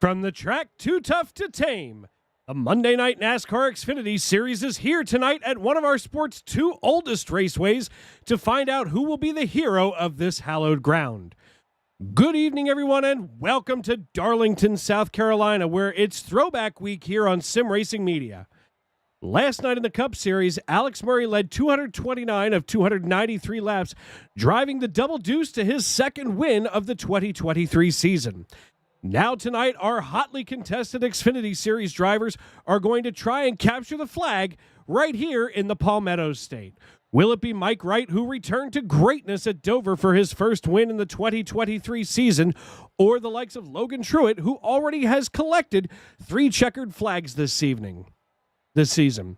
From the track too tough to tame, the Monday Night NASCAR Xfinity Series is here tonight at one of our sport's two oldest raceways to find out who will be the hero of this hallowed ground. Good evening, everyone, and welcome to Darlington, South Carolina, where it's Throwback Week here on Sim Racing Media. Last night in the Cup Series, Alex Murray led 229 of 293 laps, driving the double deuce to his second win of the 2023 season. Now tonight, our hotly contested Xfinity Series drivers are going to try and capture the flag right here in the Palmetto State. Will it be Mike Wright, who returned to greatness at Dover for his first win in the 2023 season, or the likes of Logan Truitt, who already has collected 3 checkered flags this season?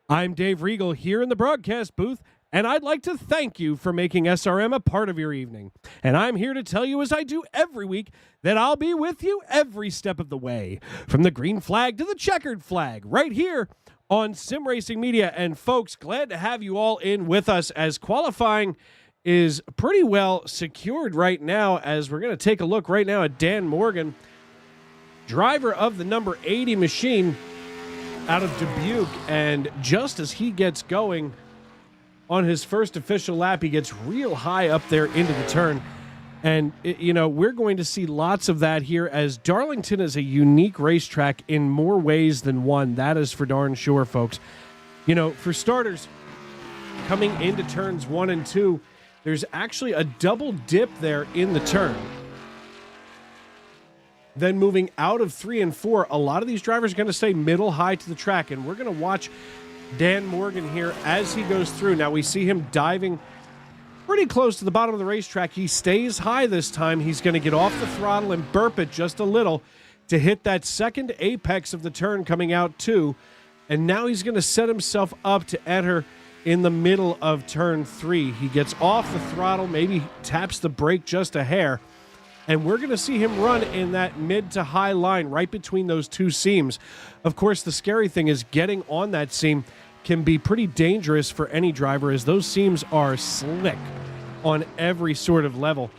I'm Dave Regal here in the broadcast booth, and I'd like to thank you for making SRM a part of your evening. And I'm here to tell you, as I do every week, that I'll be with you every step of the way, from the green flag to the checkered flag, right here on Sim Racing Media. And folks, glad to have you all in with us, as qualifying is pretty well secured right now, as we're going to take a look right now at Dan Morgan, driver of the number 80 machine out of Dubuque. And just as he gets going on his first official lap, he gets real high up there into the turn. And, we're going to see lots of that here, as Darlington is a unique racetrack in more ways than one. That is for darn sure, folks. For starters, coming into turns 1 and 2, there's actually a double dip there in the turn. Then moving out of 3 and 4, a lot of these drivers are going to stay middle high to the track, and we're going to watch Dan Morgan here as he goes through. Now we see him diving pretty close to the bottom of the racetrack. He stays high this time. He's going to get off the throttle and burp it just a little to hit that second apex of the turn coming out 2. And now he's going to set himself up to enter in the middle of turn 3. He gets off the throttle, maybe taps the brake just a hair, and we're going to see him run in that mid to high line right between those two seams. Of course, the scary thing is getting on that seam can be pretty dangerous for any driver, as those seams are slick on every sort of level.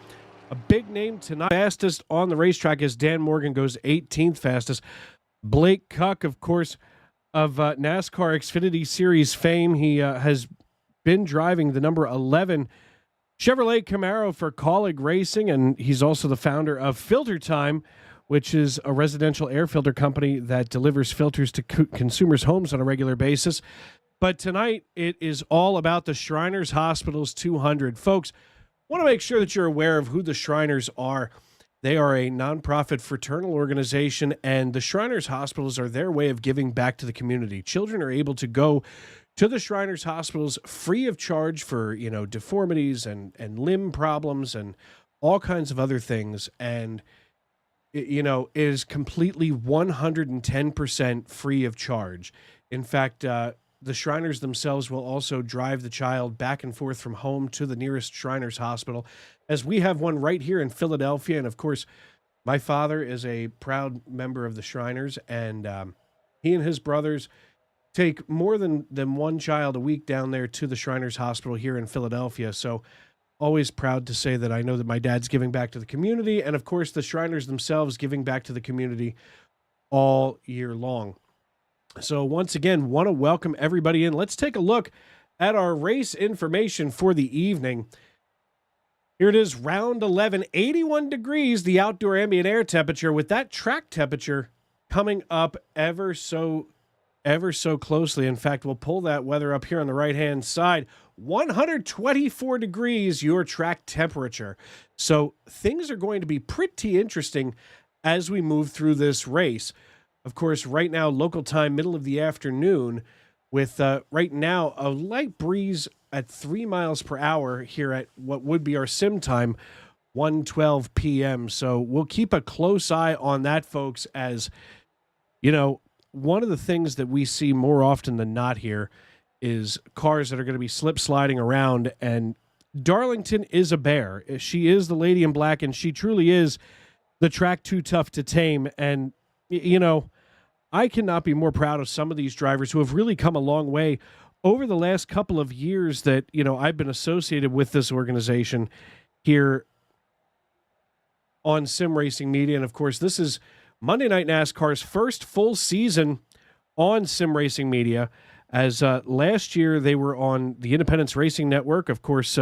A big name tonight, fastest on the racetrack, as Dan Morgan goes 18th fastest. Blake Kuck, of course, of NASCAR Xfinity Series fame. He has been driving the number 11 Chevrolet Camaro for Colleague Racing, and he's also the founder of Filter Time, which is a residential air filter company that delivers filters to consumers' homes on a regular basis. But tonight, it is all about the Shriners Hospitals 200. Folks, want to make sure that you're aware of who the Shriners are. They are a nonprofit fraternal organization, and the Shriners Hospitals are their way of giving back to the community. Children are able to go to the Shriners Hospitals free of charge for, deformities and limb problems and all kinds of other things. And, it is completely 110% free of charge. In fact, the Shriners themselves will also drive the child back and forth from home to the nearest Shriners Hospital, as we have one right here in Philadelphia. And, of course, my father is a proud member of the Shriners, and he and his brothers take more than one child a week down there to the Shriners Hospital here in Philadelphia. So always proud to say that I know that my dad's giving back to the community, and of course the Shriners themselves giving back to the community all year long. So once again, want to welcome everybody in. Let's take a look at our race information for the evening. Here it is, round 11, 81 degrees, the outdoor ambient air temperature, with that track temperature coming up ever so closely. In fact, we'll pull that weather up here on the right-hand side. 124 degrees, your track temperature. So things are going to be pretty interesting as we move through this race. Of course, right now, local time, middle of the afternoon, with right now a light breeze at 3 miles per hour here at what would be our sim time, 1:12 p.m. So we'll keep a close eye on that, folks, as, you know, one of the things that we see more often than not here is cars that are going to be slip sliding around, and Darlington is a bear. She is the lady in black, and she truly is the track too tough to tame. And, you know, I cannot be more proud of some of these drivers who have really come a long way over the last couple of years that, you know, I've been associated with this organization here on Sim Racing Media. And of course, this is Monday Night NASCAR's first full season on Sim Racing Media, as last year they were on the Independence Racing Network. Of course,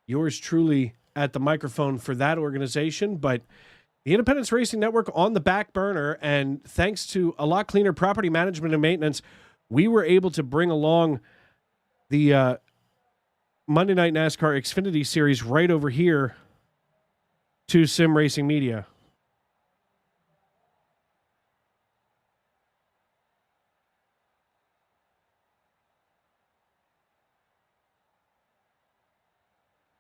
yours truly at the microphone for that organization, but the Independence Racing Network on the back burner, and thanks to a lot cleaner property management and maintenance, we were able to bring along the Monday Night NASCAR Xfinity series right over here to Sim Racing Media.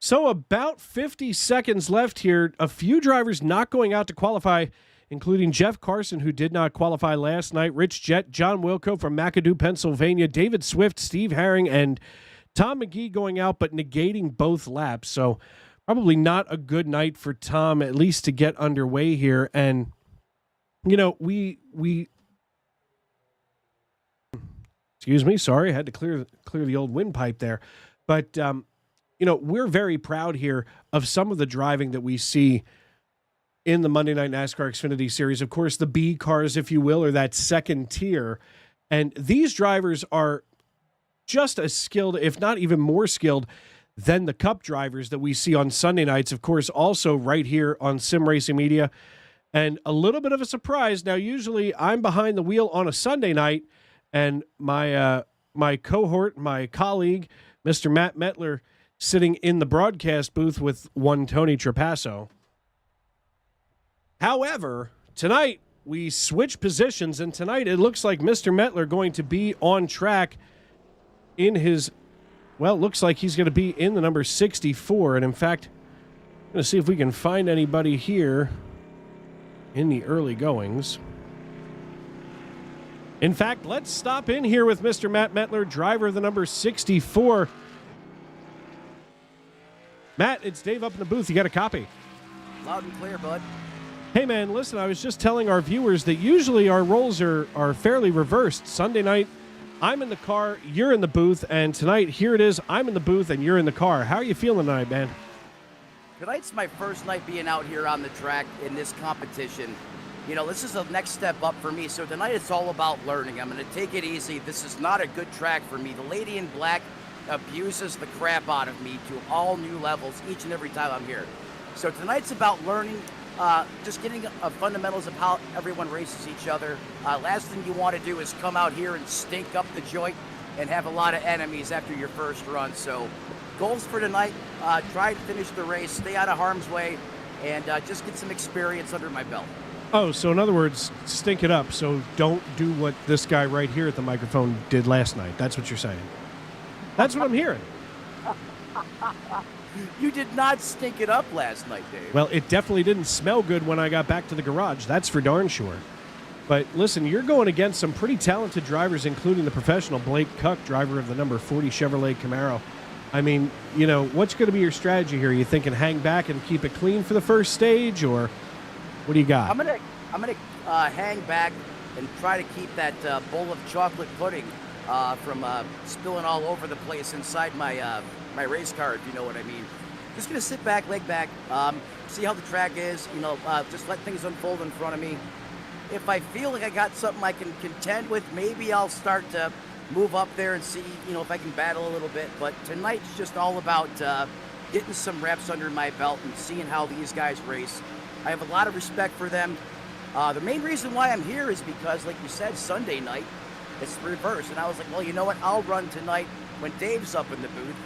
So about 50 seconds left here. A few drivers not going out to qualify, including Jeff Carson, who did not qualify last night, Rich Jett, John Wilco from McAdoo, Pennsylvania, David Swift, Steve Herring, and Tom McGee going out, but negating both laps. So probably not a good night for Tom, at least to get underway here. And, you know, we excuse me, sorry, I had to clear the old windpipe there. But, you know, we're very proud here of some of the driving that we see in the Monday Night NASCAR Xfinity Series. Of course, the B cars, if you will, are that second tier. And these drivers are just as skilled, if not even more skilled, than the Cup drivers that we see on Sunday nights. Of course, also right here on Sim Racing Media. And a little bit of a surprise. Now, usually I'm behind the wheel on a Sunday night, and my cohort, my colleague, Mr. Matt Metler, sitting in the broadcast booth with one Tony Trapasso. However, tonight we switch positions, and tonight it looks like Mr. Metler going to be on track in his, well, it looks like he's going to be in the number 64. And in fact, I'm going to see if we can find anybody here in the early goings. In fact, let's stop in here with Mr. Matt Metler, driver of the number 64. Matt, it's Dave up in the booth. You got a copy? Loud and clear, bud. Hey, man, listen, I was just telling our viewers that usually our roles are fairly reversed. Sunday night, I'm in the car, you're in the booth, and tonight, here it is, I'm in the booth and you're in the car. How are you feeling tonight, man? Tonight's my first night being out here on the track in this competition. You know, this is the next step up for me, so tonight it's all about learning. I'm going to take it easy. This is not a good track for me. The lady in black abuses the crap out of me to all new levels each and every time I'm here. So tonight's about learning, just getting fundamentals of how everyone races each other. Last thing you want to do is come out here and stink up the joint and have a lot of enemies after your first run. So goals for tonight, try to finish the race, stay out of harm's way, and just get some experience under my belt. Oh, so in other words, stink it up. So don't do what this guy right here at the microphone did last night. That's what you're saying. That's what I'm hearing. You did not stink it up last night, Dave. Well, it definitely didn't smell good when I got back to the garage. That's for darn sure. But listen, you're going against some pretty talented drivers, including the professional Blake Kuck, driver of the number 40 Chevrolet Camaro. I mean, you know, what's going to be your strategy here? Are you thinking hang back and keep it clean for the first stage, or what do you got? I'm gonna hang back and try to keep that bowl of chocolate pudding from spilling all over the place inside my my race car, if you know what I mean. Just gonna sit back, leg back, see how the track is. Just let things unfold in front of me. If I feel like I got something I can contend with, maybe I'll start to move up there and see, if I can battle a little bit. But tonight's just all about getting some reps under my belt and seeing how these guys race. I have a lot of respect for them. The main reason why I'm here is because, like you said, Sunday night, it's the reverse. And I was like, well, you know what? I'll run tonight when Dave's up in the booth.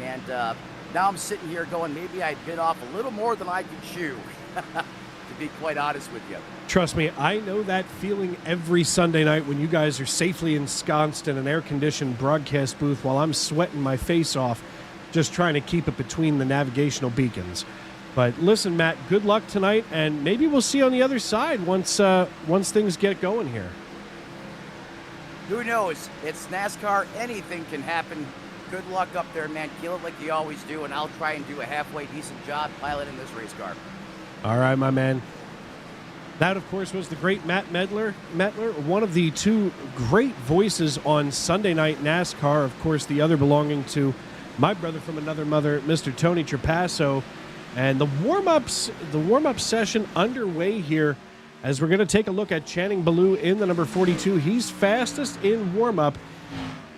And now I'm sitting here going, maybe I bit off a little more than I could chew, to be quite honest with you. Trust me, I know that feeling every Sunday night when you guys are safely ensconced in an air-conditioned broadcast booth while I'm sweating my face off just trying to keep it between the navigational beacons. But listen, Matt, good luck tonight, and maybe we'll see you on the other side once things get going here. Who knows? It's NASCAR. Anything can happen. Good luck up there, man. Kill it like you always do, and I'll try and do a halfway decent job piloting this race car. All right, my man. That, of course, was the great Matt Medler, one of the two great voices on Sunday Night NASCAR. Of course, the other belonging to my brother from another mother, Mr. Tony Trapasso. And the warm-up session underway here as we're going to take a look at Channing Ballou in the number 42. He's fastest in warm-up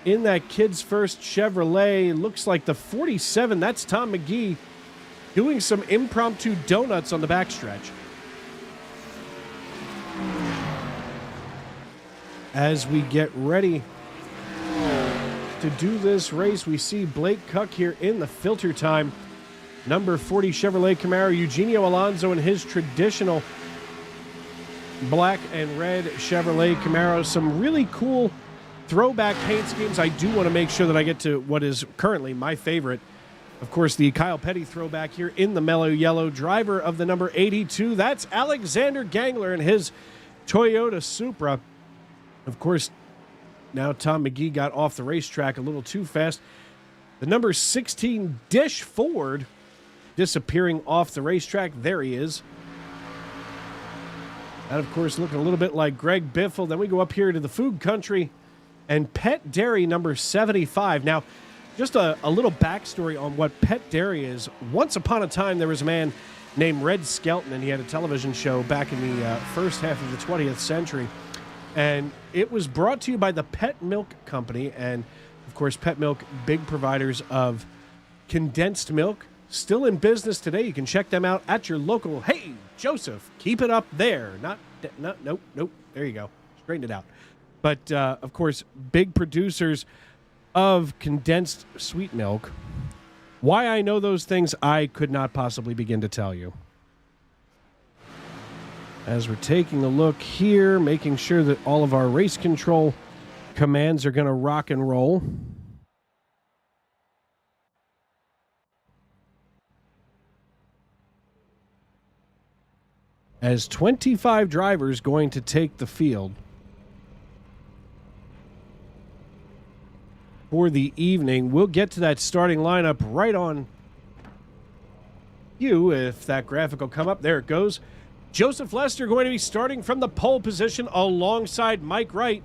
in that Kids First Chevrolet. Looks like the 47, that's Tom McGee, doing some impromptu donuts on the backstretch. As we get ready to do this race, we see Blake Cuck here in the filter time. Number 40 Chevrolet Camaro, Eugenio Alonso in his traditional black and red Chevrolet Camaro. Some really cool throwback paint schemes. I do want to make sure that I get to what is currently my favorite. Of course, the Kyle Petty throwback here in the mellow yellow. Driver of the number 82, that's Alexander Gangler in his Toyota Supra. Of course, now Tom McGee got off the racetrack a little too fast. The number 16 Dish Ford disappearing off the racetrack. There he is. And, of course, looking a little bit like Greg Biffle. Then we go up here to the Food Country and Pet Dairy, number 75. Now, just a little backstory on what Pet Dairy is. Once upon a time, there was a man named Red Skelton, and he had a television show back in the first half of the 20th century. And it was brought to you by the Pet Milk Company. And, of course, Pet Milk, big providers of condensed milk. Still in business today. You can check them out at your local. Hey, Joseph, keep it up there. Nope. There you go. Straighten it out. But, of course, big producers of condensed sweet milk. Why I know those things, I could not possibly begin to tell you. As we're taking a look here, making sure that all of our race control commands are going to rock and roll. As 25 drivers going to take the field for the evening. We'll get to that starting lineup right on you if that graphic will come up. There it goes. Joseph Lester going to be starting from the pole position alongside Mike Wright.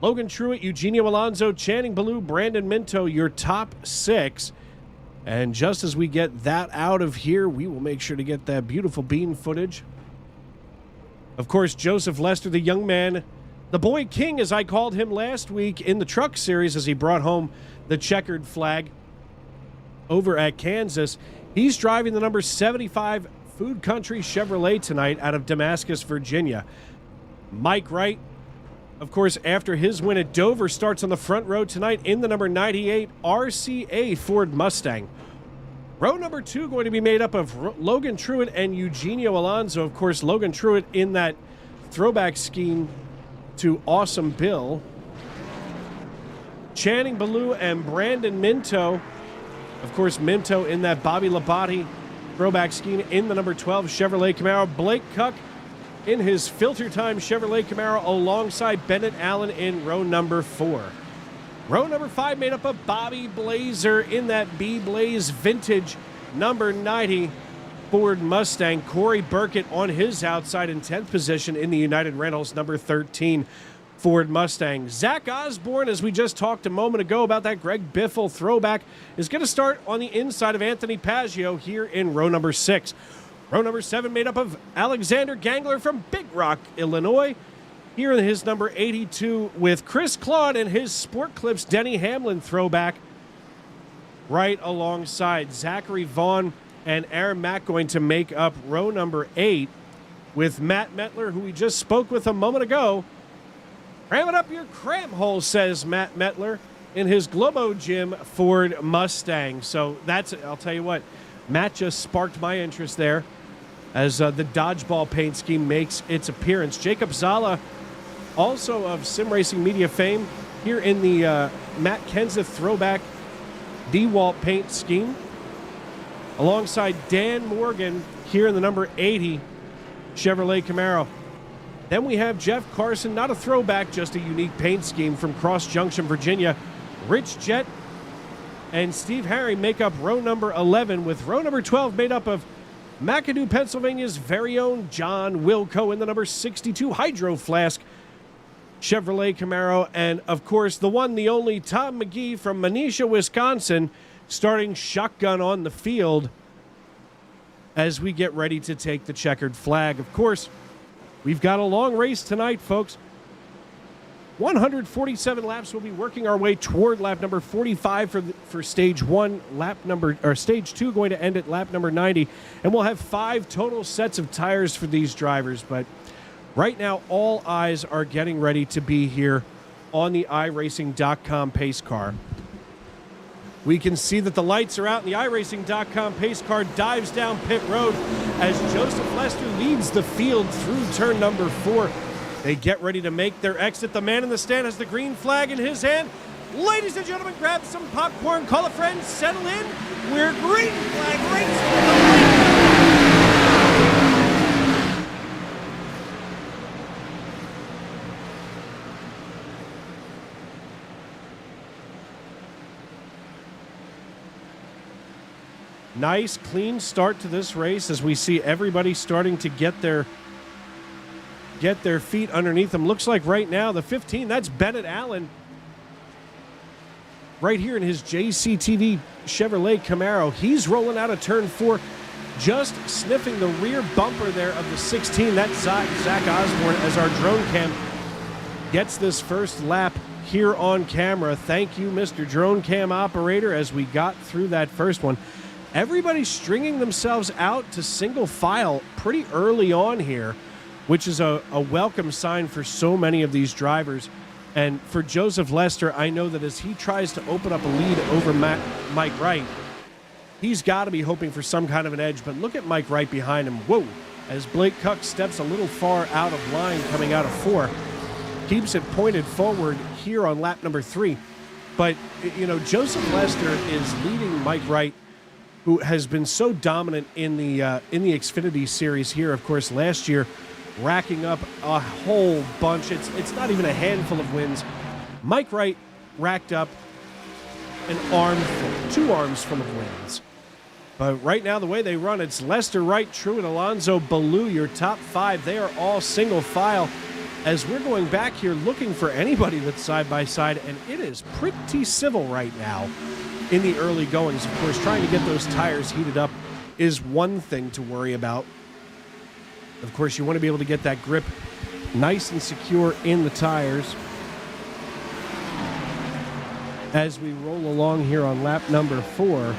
Logan Truitt, Eugenio Alonso, Channing Ballou, Brandon Minto, your top six. And just as we get that out of here, we will make sure to get that beautiful bean footage. Of course, Joseph Lester, the young man, the boy king, as I called him last week in the truck series as he brought home the checkered flag over at Kansas. He's driving the number 75 Food Country Chevrolet tonight out of Damascus, Virginia. Mike Wright, of course, after his win at Dover, starts on the front row tonight in the number 98 RCA Ford Mustang. Row number 2 going to be made up of Logan Truitt and Eugenio Alonso. Of course, Logan Truitt in that throwback scheme to Awesome Bill. Channing Ballou and Brandon Minto. Of course, Minto in that Bobby Labonte throwback scheme in the number 12 Chevrolet Camaro. Blake Cuck in his filter time Chevrolet Camaro alongside Bennett Allen in row number 4. Row number 5 made up of Bobby Blazer in that B-Blaze vintage number 90 Ford Mustang. Corey Burkett on his outside in 10th position in the United Rentals number 13 Ford Mustang. Zach Osborne, as we just talked a moment ago about that Greg Biffle throwback, is going to start on the inside of Anthony Paggio here in row number 6. Row number 7 made up of Alexander Gangler from Big Rock, Illinois. Here in his number 82 with Chris Claude and his Sport Clips Denny Hamlin throwback right alongside Zachary Vaughn and Aaron Mack going to make up row number 8 with Matt Metler, who we just spoke with a moment ago. Ram it up your cram hole, says Matt Metler in his Globo Gym Ford Mustang. So that's, I'll tell you what, Matt just sparked my interest there as the dodgeball paint scheme makes its appearance. Jacob Zala, also of Sim Racing Media fame, here in the Matt Kenseth throwback DeWalt paint scheme, alongside Dan Morgan here in the number 80 Chevrolet Camaro. Then we have Jeff Carson, not a throwback, just a unique paint scheme from Cross Junction, Virginia. Rich Jett and Steve Harry make up row number 11, with row number 12 made up of McAdoo, Pennsylvania's very own John Wilco in the number 62 Hydro Flask Chevrolet Camaro. And, of course, the one, the only Tom McGee from Manisha, Wisconsin, starting shotgun on the field as we get ready to take the checkered flag. Of course, we've got a long race tonight, folks. 147 laps. We'll be working our way toward lap number 45 for stage 1. Stage 2 going to end at lap number 90, and we'll have 5 total sets of tires for these drivers. But right now, all eyes are getting ready to be here on the iRacing.com pace car. We can see that the lights are out, and the iRacing.com pace car dives down pit road as Joseph Lester leads the field through turn number 4. They get ready to make their exit. The man in the stand has the green flag in his hand. Ladies and gentlemen, grab some popcorn, call a friend, settle in. We're green flag racing. Nice, clean start to this race as we see everybody starting to get their feet underneath them. Looks like right now the 15, that's Bennett Allen right here in his JCTV Chevrolet Camaro. He's rolling out of turn 4, just sniffing the rear bumper there of the 16. That's Zach Osborne as our drone cam gets this first lap here on camera. Thank you, Mr. Drone Cam Operator, as we got through that first one. Everybody's stringing themselves out to single file pretty early on here, which is a welcome sign for so many of these drivers. And for Joseph Lester, I know that as he tries to open up a lead over Mike Wright, he's got to be hoping for some kind of an edge. But look at Mike Wright behind him. Whoa, as Blake Cuck steps a little far out of line coming out of 4. Keeps it pointed forward here on lap number 3. But, you know, Joseph Lester is leading Mike Wright, who has been so dominant in the Xfinity series here. Of course, last year, racking up a whole bunch. It's not even a handful of wins. Mike Wright racked up an armful, 2 arms full of wins. But right now, the way they run, it's Lester Wright, True, and Alonzo Ballou, your top 5. They are all single file as we're going back here looking for anybody that's side by side, and it is pretty civil right now in the early goings. Of course, trying to get those tires heated up is one thing to worry about. Of course, you want to be able to get that grip nice and secure in the tires. As we roll along here on lap number 4.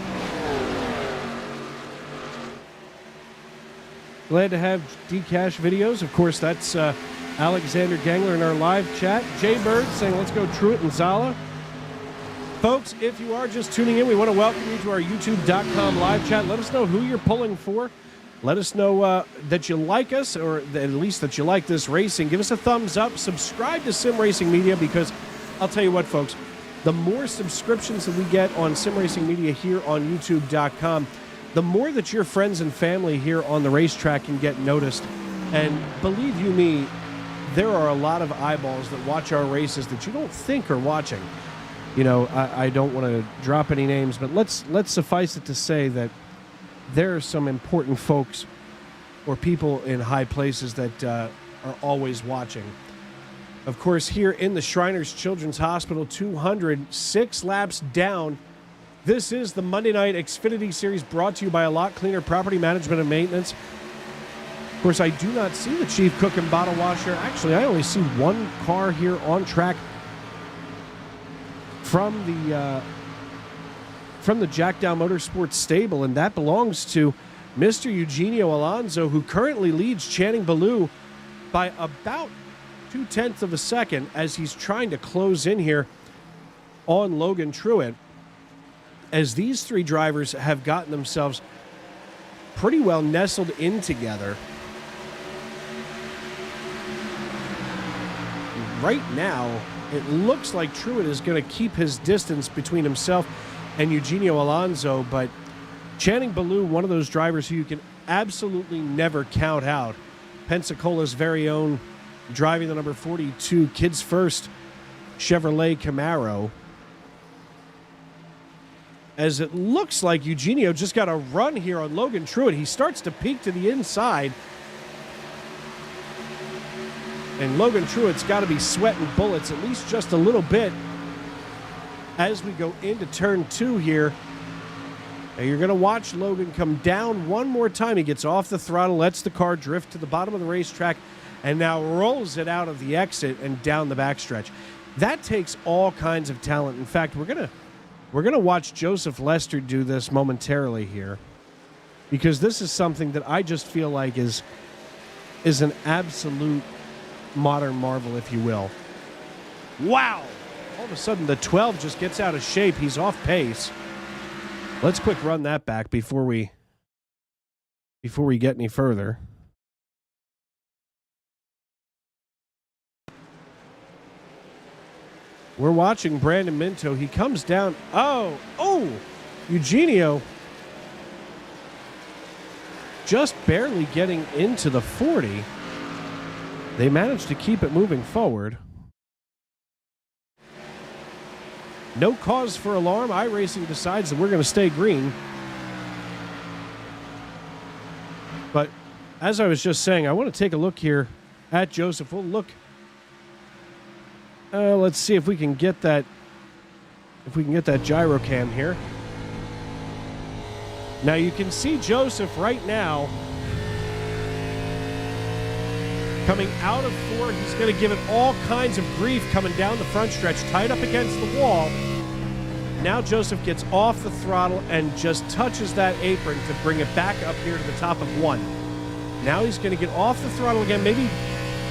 Glad to have Dcash videos. Of course, that's Alexander Gangler in our live chat. Jay Bird saying, let's go Truitt and Zala. Folks, if you are just tuning in, we want to welcome you to our youtube.com live chat. Let us know who you're pulling for. Let us know that you like us, or at least that you like this racing. Give us a thumbs up. Subscribe to Sim Racing Media, because I'll tell you what, folks, the more subscriptions that we get on Sim Racing Media here on youtube.com, the more that your friends and family here on the racetrack can get noticed. And believe you me, there are a lot of eyeballs that watch our races that you don't think are watching. You know, I don't want to drop any names, but let's suffice it to say that there are some important folks or people in high places that are always watching. Of course, here in the Shriners Children's Hospital, 206 laps down. This is the Monday Night Xfinity Series brought to you by A Lot Cleaner Property Management and Maintenance. Of course, I do not see the Chief Cook and Bottle Washer. Actually, I only see one car here on track from the Jackdown Motorsports stable, and that belongs to Mr. Eugenio Alonso, who currently leads Channing Ballou by about 0.2 of a second as he's trying to close in here on Logan Truitt, as these three drivers have gotten themselves pretty well nestled in together. Right now, it looks like Truitt is going to keep his distance between himself and Eugenio Alonso, but Channing Ballou, one of those drivers who you can absolutely never count out. Pensacola's very own, driving the number 42 Kids First Chevrolet Camaro. As it looks like Eugenio just got a run here on Logan Truitt. He starts to peek to the inside. And Logan Truitt's got to be sweating bullets, at least just a little bit, as we go into turn 2 here. Now you're going to watch Logan come down one more time. He gets off the throttle, lets the car drift to the bottom of the racetrack, and now rolls it out of the exit and down the backstretch. That takes all kinds of talent. In fact, we're gonna watch Joseph Lester do this momentarily here, because this is something that I just feel like is an absolute modern marvel, if you will. Wow! All of a sudden, the 12 just gets out of shape. He's off pace. Let's quick run that back before we get any further. We're watching Brandon Minto. He comes down. Oh, Eugenio just barely getting into the 40. They managed to keep it moving forward. No cause for alarm. iRacing decides that we're going to stay green. But as I was just saying, I want to take a look here at Joseph. We'll look. Let's see if we can get that. If we can get that gyro cam here. Now you can see Joseph right now coming out of 4. He's going to give it all kinds of grief coming down the front stretch, tied up against the wall. Now Joseph gets off the throttle and just touches that apron to bring it back up here to the top of 1. Now he's going to get off the throttle again, maybe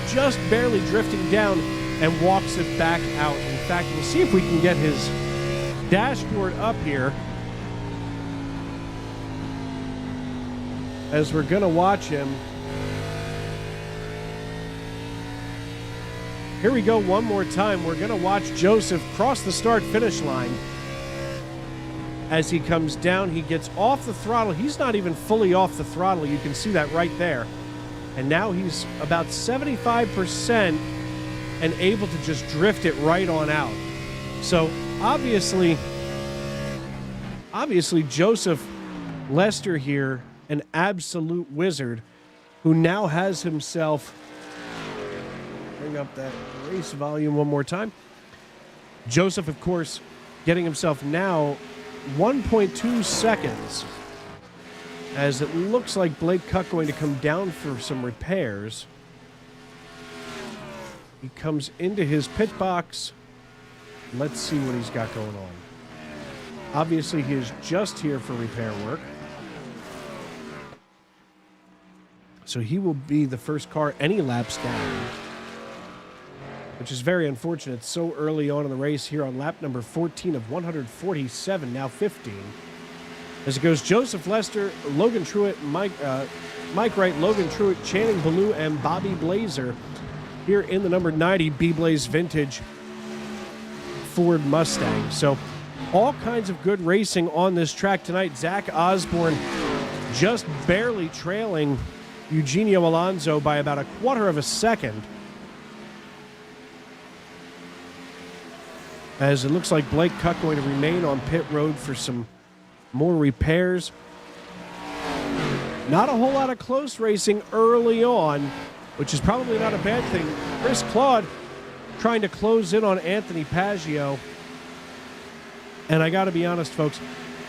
just barely drifting down, and walks it back out. In fact, we'll see if we can get his dashboard up here, as we're going to watch him. Here we go one more time. We're going to watch Joseph cross the start-finish line. As he comes down, he gets off the throttle. He's not even fully off the throttle. You can see that right there. And now he's about 75% and able to just drift it right on out. So obviously Joseph Lester here, an absolute wizard, who now has himself, bring up that race volume one more time. Joseph, of course, getting himself now 1.2 seconds, as it looks like Blake Cuck going to come down for some repairs. He comes into his pit box. Let's see what he's got going on. Obviously, he is just here for repair work. So he will be the first car any laps down, which is very unfortunate so early on in the race here on lap number 14 of 147, now 15. As it goes, Joseph Lester, Logan Truitt, Mike Wright, Logan Truitt, Channing Ballou, and Bobby Blazer here in the number 90 B-Blaze Vintage Ford Mustang. So all kinds of good racing on this track tonight. Zach Osborne just barely trailing Eugenio Alonso by about 1/4 of a second, as it looks like Blake Cuck going to remain on pit road for some more repairs. Not a whole lot of close racing early on, which is probably not a bad thing. Chris Claude trying to close in on Anthony Paggio. And I got to be honest, folks,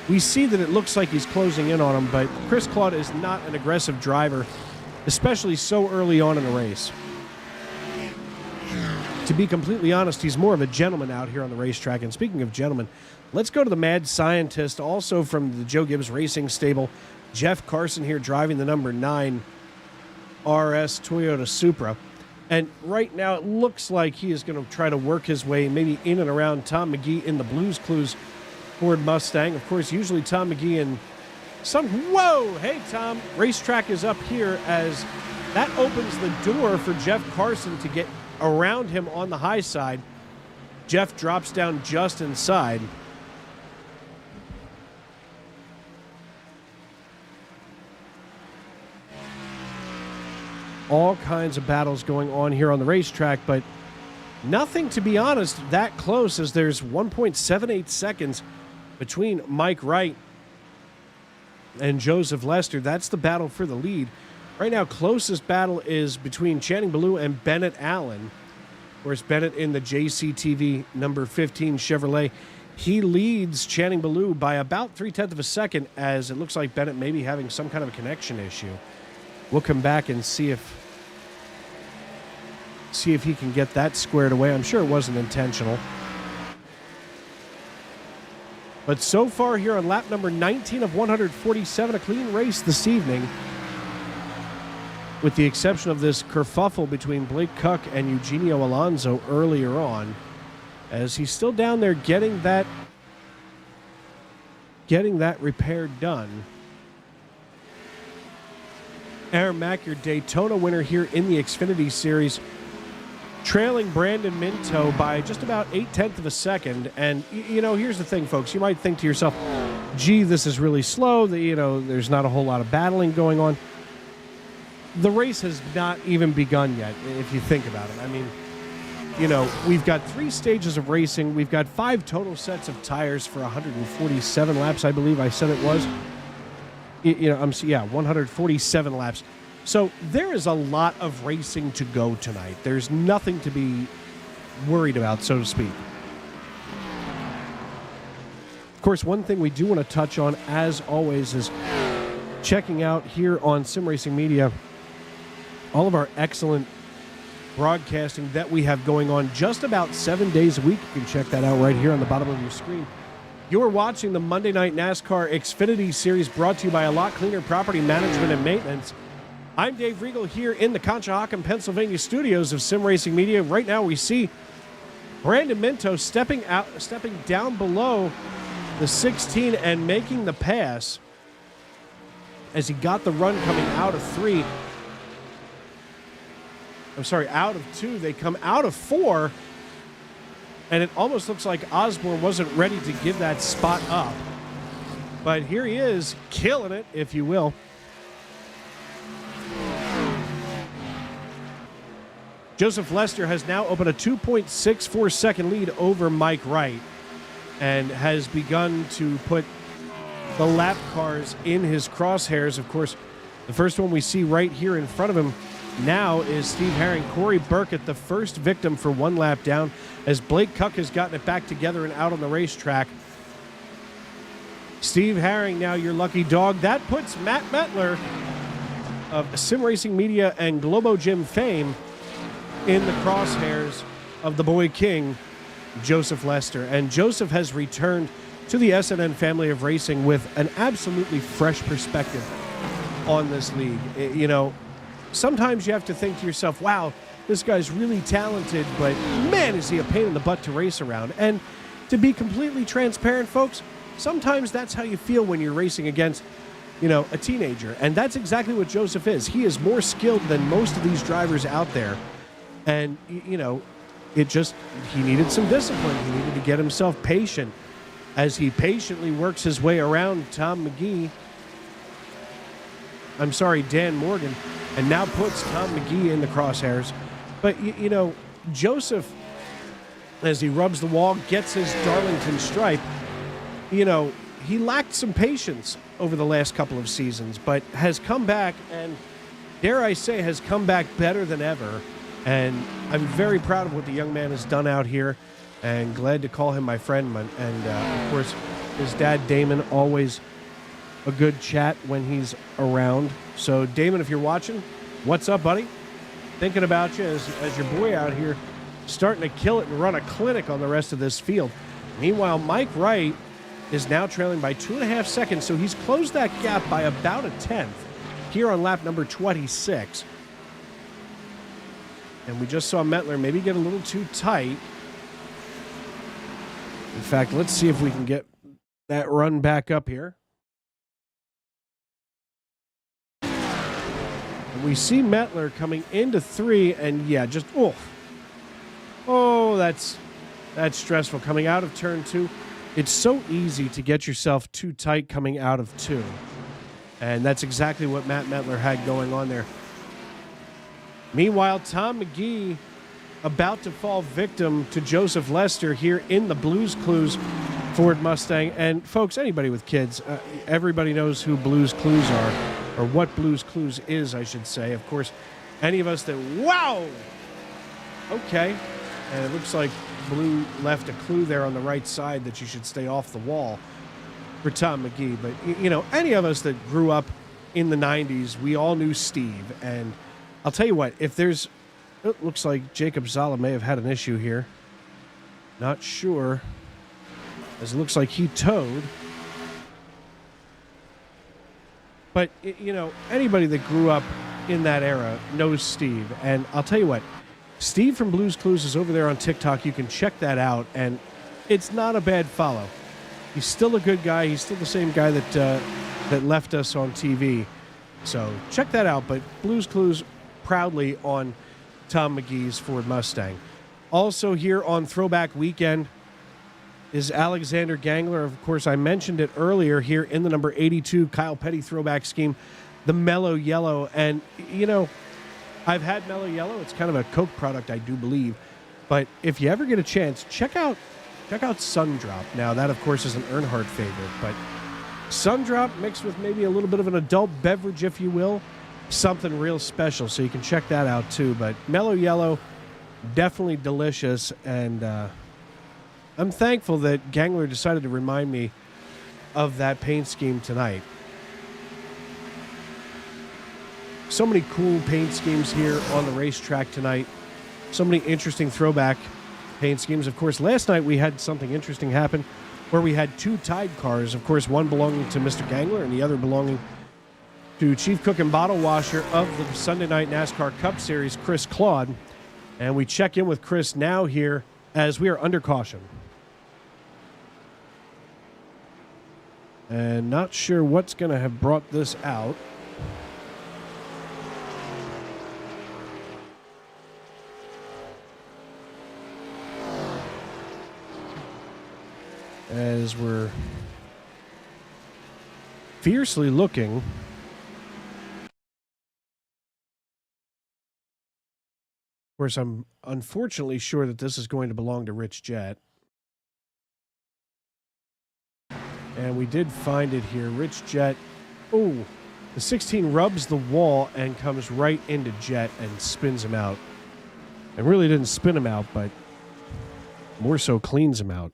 we see that it looks like he's closing in on him, but Chris Claude is not an aggressive driver, especially so early on in the race. To be completely honest, he's more of a gentleman out here on the racetrack. And speaking of gentlemen, let's go to the mad scientist, also from the Joe Gibbs Racing stable, Jeff Carson here driving the number 9 RS Toyota Supra. And right now it looks like he is going to try to work his way maybe in and around Tom McGee in the Blues Clues Ford Mustang. Of course, usually Tom McGee and whoa, hey Tom, racetrack is up here as that opens the door for Jeff Carson to get around him on the high side. Jeff drops down just inside. All kinds of battles going on here on the racetrack, but nothing, to be honest, that close, as there's 1.78 seconds between Mike Wright and Joseph Lester. That's the battle for the lead. Right now, closest battle is between Channing Ballou and Bennett Allen. Of course, Bennett in the JCTV number 15 Chevrolet. He leads Channing Ballou by about 0.3 of a second, as it looks like Bennett may be having some kind of a connection issue. We'll come back and see if he can get that squared away. I'm sure it wasn't intentional. But so far here on lap number 19 of 147, a clean race this evening, with the exception of this kerfuffle between Blake Kuck and Eugenio Alonso earlier on, as he's still down there getting that repair done. Aaron Mack, your Daytona winner here in the Xfinity Series, trailing Brandon Minto by just about 0.8 of a second. And, you know, here's the thing, folks. You might think to yourself, gee, this is really slow. There's not a whole lot of battling going on. The race has not even begun yet, if you think about it. I mean, you know, we've got 3 stages of racing. We've got 5 total sets of tires for 147 laps, I believe I said it was. 147 laps. So there is a lot of racing to go tonight. There's nothing to be worried about, so to speak. Of course, one thing we do want to touch on, as always, is checking out here on Sim Racing Media all of our excellent broadcasting that we have going on just about 7 days a week. You can check that out right here on the bottom of your screen. You're watching the Monday Night NASCAR Xfinity Series, brought to you by A Lot Cleaner Property Management and Maintenance. I'm Dave Riegel here in the Conshohocken, Pennsylvania studios of Sim Racing Media. Right now we see Brandon Minto stepping down below the 16 and making the pass as he got the run coming out of 3. Out of 2. They come out of 4. And it almost looks like Osborne wasn't ready to give that spot up. But here he is, killing it, if you will. Joseph Lester has now opened a 2.64 second lead over Mike Wright and has begun to put the lap cars in his crosshairs. Of course, the first one we see right here in front of him now is Steve Herring. Corey Burkett, the first victim for 1 lap down, as Blake Kuck has gotten it back together and out on the racetrack. Steve Herring, now your lucky dog. That puts Matt Mettler of Sim Racing Media and Globo Gym fame in the crosshairs of the boy king, Joseph Lester. And Joseph has returned to the SNN family of racing with an absolutely fresh perspective on this league. You know, sometimes you have to think to yourself, wow, this guy's really talented, but man, is he a pain in the butt to race around. And to be completely transparent, folks, sometimes that's how you feel when you're racing against, a teenager. And that's exactly what Joseph is. He is more skilled than most of these drivers out there. And, he needed some discipline. He needed to get himself patient as he patiently works his way around Dan Morgan, and now puts Tom McGee in the crosshairs. But, Joseph, as he rubs the wall, gets his Darlington stripe, he lacked some patience over the last couple of seasons, but has come back and, dare I say, has come back better than ever. And I'm very proud of what the young man has done out here and glad to call him my friend. And of course, his dad, Damon, always a good chat when he's around. So, Damon, if you're watching, what's up, buddy? Thinking about you as your boy out here starting to kill it and run a clinic on the rest of this field. Meanwhile, Mike Wright is now trailing by 2.5 seconds, so he's closed that gap by about a tenth here on lap number 26. And we just saw Mettler maybe get a little too tight. In fact, let's see if we can get that run back up here. And we see Mettler coming into 3, and yeah, just, that's stressful. Coming out of turn 2, it's so easy to get yourself too tight coming out of 2. And that's exactly what Matt Mettler had going on there. Meanwhile, Tom McGee about to fall victim to Joseph Lester here in the Blues Clues Ford Mustang. And folks, anybody with kids, everybody knows who Blues Clues are, or what Blues Clues is, I should say. Of course, any of us that, wow! Okay. And it looks like Blue left a clue there on the right side that you should stay off the wall for Tom McGee. But, any of us that grew up in the 90s, we all knew Steve. And I'll tell you what, it looks like Jacob Zala may have had an issue here. Not sure, as it looks like he towed. But, anybody that grew up in that era knows Steve. And I'll tell you what, Steve from Blues Clues is over there on TikTok. You can check that out, and it's not a bad follow. He's still a good guy. He's still the same guy that left us on TV. So check that out. But Blues Clues proudly on Tom McGee's Ford Mustang. Also here on Throwback Weekend is Alexander Gangler. Of course, I mentioned it earlier here in the number 82 Kyle Petty throwback scheme, the Mellow Yellow. And, I've had Mellow Yellow. It's kind of a Coke product, I do believe. But if you ever get a chance, check out Sundrop. Now, that, of course, is an Earnhardt favorite. But Sundrop mixed with maybe a little bit of an adult beverage, if you will. Something real special, so you can check that out too. But Mellow Yellow, definitely delicious, and I'm thankful that Gangler decided to remind me of that paint scheme tonight. So many cool paint schemes here on the racetrack tonight. So many interesting throwback paint schemes. Of course, last night we had something interesting happen where we had 2 tied cars. Of course, one belonging to Mr. Gangler and the other belonging to Chief Cook and Bottle Washer of the Sunday Night NASCAR Cup Series, Chris Claude. And we check in with Chris now here as we are under caution. And not sure what's going to have brought this out. As we're fiercely looking. Of course, I'm unfortunately sure that this is going to belong to Rich Jett. And we did find it here. Rich Jett. Oh, the 16 rubs the wall and comes right into Jett and spins him out. And really didn't spin him out, but more so cleans him out.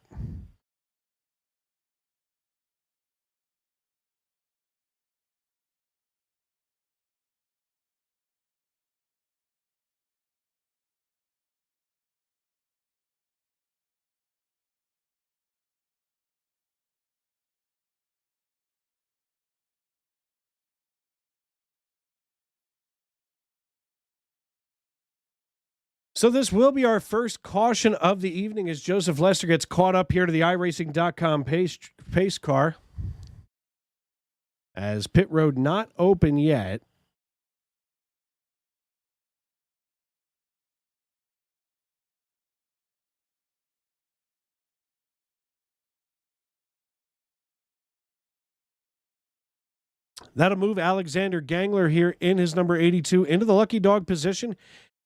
So this will be our first caution of the evening as Joseph Lester gets caught up here to the iRacing.com pace car. As pit road not open yet. That'll move Alexander Gangler here in his number 82 into the lucky dog position.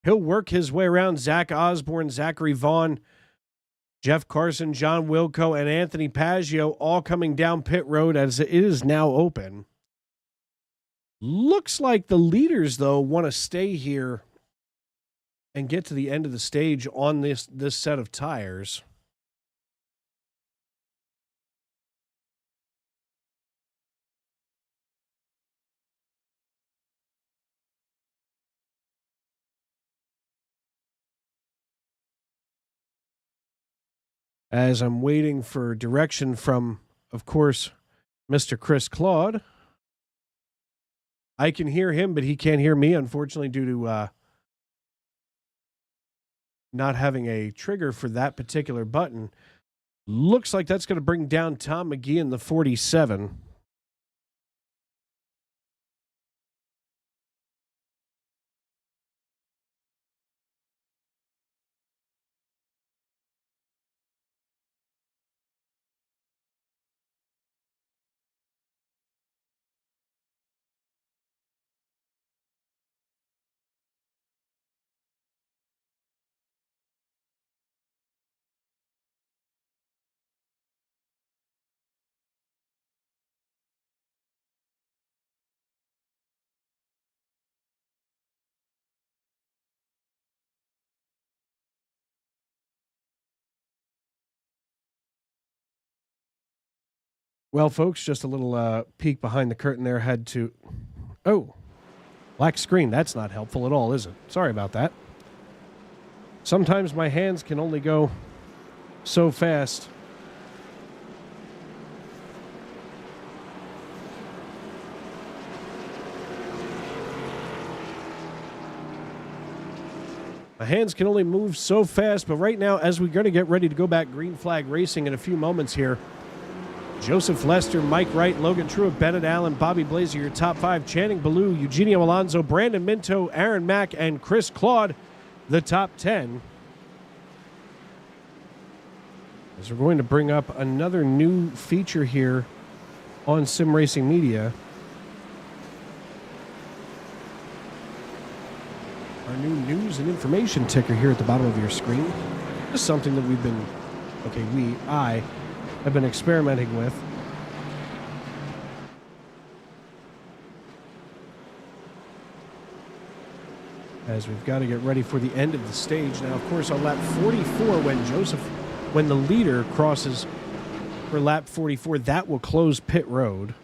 He'll work his way around Zach Osborne, Zachary Vaughn, Jeff Carson, John Wilco, and Anthony Paggio all coming down pit road as it is now open. Looks like the leaders, though, want to stay here and get to the end of the stage on this set of tires. As I'm waiting for direction from, of course, Mr. Chris Claude. I can hear him, but he can't hear me, unfortunately, due to not having a trigger for that particular button. Looks like that's going to bring down Tom McGee in the 47. Well, folks, just a little peek behind the curtain there. Had to... Oh, black screen. That's not helpful at all, is it? Sorry about that. Sometimes my hands can only go so fast. My hands can only move so fast, but right now, as we're going to get ready to go back green flag racing in a few moments here, Joseph Lester, Mike Wright, Logan Truitt, Bennett Allen, Bobby Blazer, your top five. Channing Ballou, Eugenio Alonso, Brandon Minto, Aaron Mack, and Chris Claude, the top 10. As we're going to bring up another new feature here on Sim Racing Media. Our new news and information ticker here at the bottom of your screen. This is something that we've been, I have been experimenting with. As we've got to get ready for the end of the stage. Now, of course, on lap 44, when the leader crosses for lap 44, that will close pit road.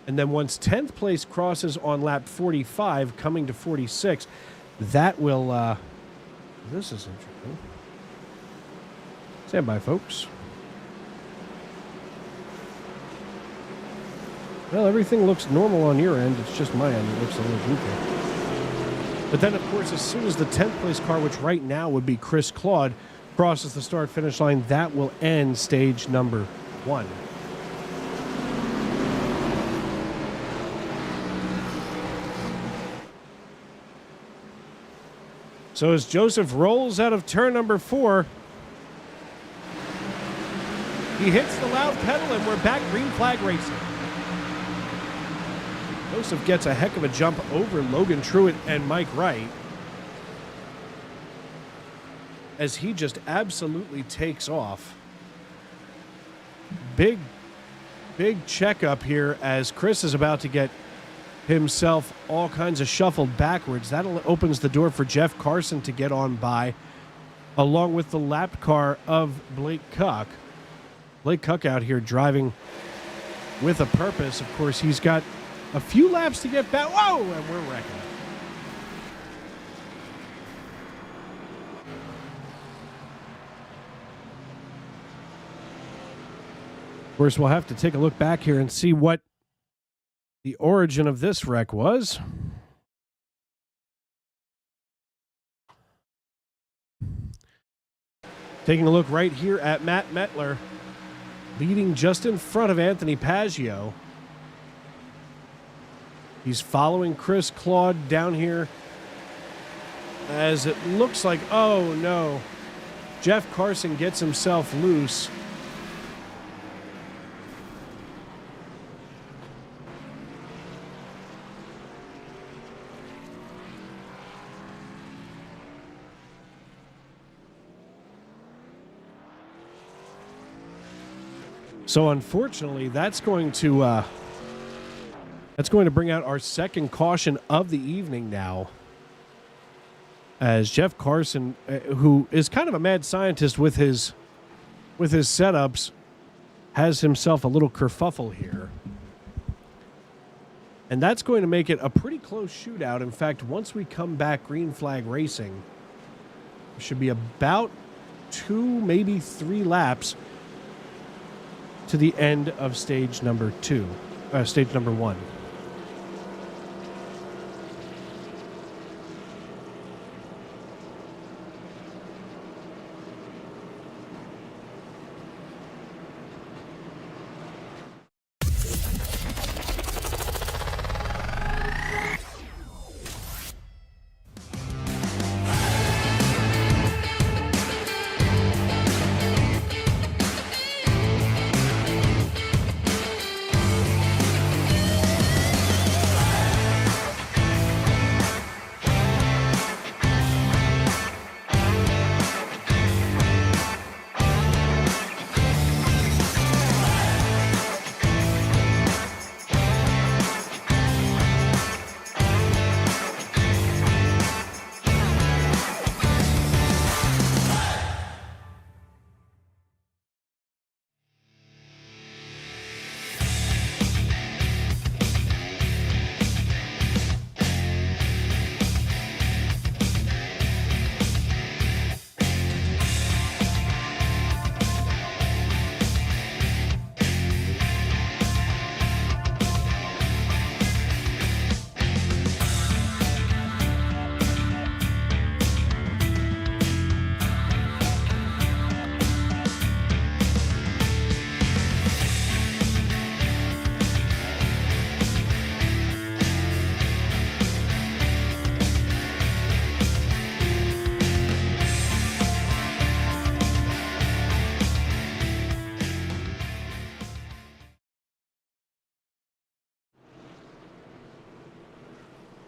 And then once 10th place crosses on lap 45, coming to 46, that will, this is interesting. Stand by, folks. Well, everything looks normal on your end. It's just my end that looks a little goofy. But then, of course, as soon as the 10th place car, which right now would be Chris Claude, crosses the start-finish line, that will end stage number 1. So as Joseph rolls out of turn number 4, he hits the loud pedal, and we're back green flag racing. Joseph gets a heck of a jump over Logan Truitt and Mike Wright as he just absolutely takes off. Big checkup here as Chris is about to get himself all kinds of shuffled backwards. That opens the door for Jeff Carson to get on by, along with the lap car of Blake Koch. Blake Koch out here driving with a purpose. Of course, he's got a few laps to get back. Whoa, and we're wrecking it. Of course, we'll have to take a look back here and see what the origin of this wreck was. Taking a look right here at Matt Mettler, leading just in front of Anthony Paggio. He's following Chris Claude down here as it looks like, oh no, Jeff Carson gets himself loose. So unfortunately, that's going to That's going to bring out our second caution of the evening now, as Jeff Carson, who is kind of a mad scientist with his setups, has himself a little kerfuffle here. And that's going to make it a pretty close shootout. In fact, once we come back green flag racing, it should be about 2, maybe 3 laps to the end of stage number 1.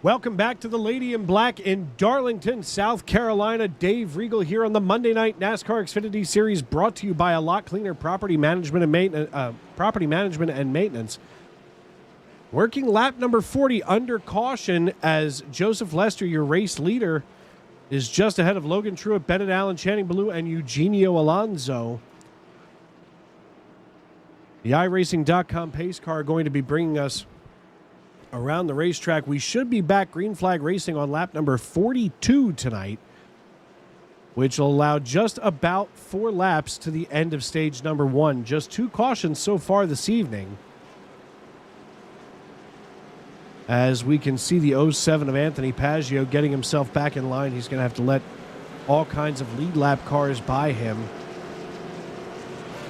Welcome back to the Lady in Black in Darlington, South Carolina. Dave Regal here on the Monday Night NASCAR Xfinity Series, brought to you by A Lot Cleaner Property Management and Maintenance. Working lap number 40 under caution, as Joseph Lester, your race leader, is just ahead of Logan Truitt, Bennett Allen, Channing Ballou, and Eugenio Alonso. The iRacing.com pace car going to be bringing us around the racetrack. We should be back green flag racing on lap number 42 tonight, which will allow just about 4 laps to the end of stage number 1. Just 2 cautions so far this evening, as we can see the 07 of Anthony Paggio getting himself back in line. He's going to have to let all kinds of lead lap cars by him.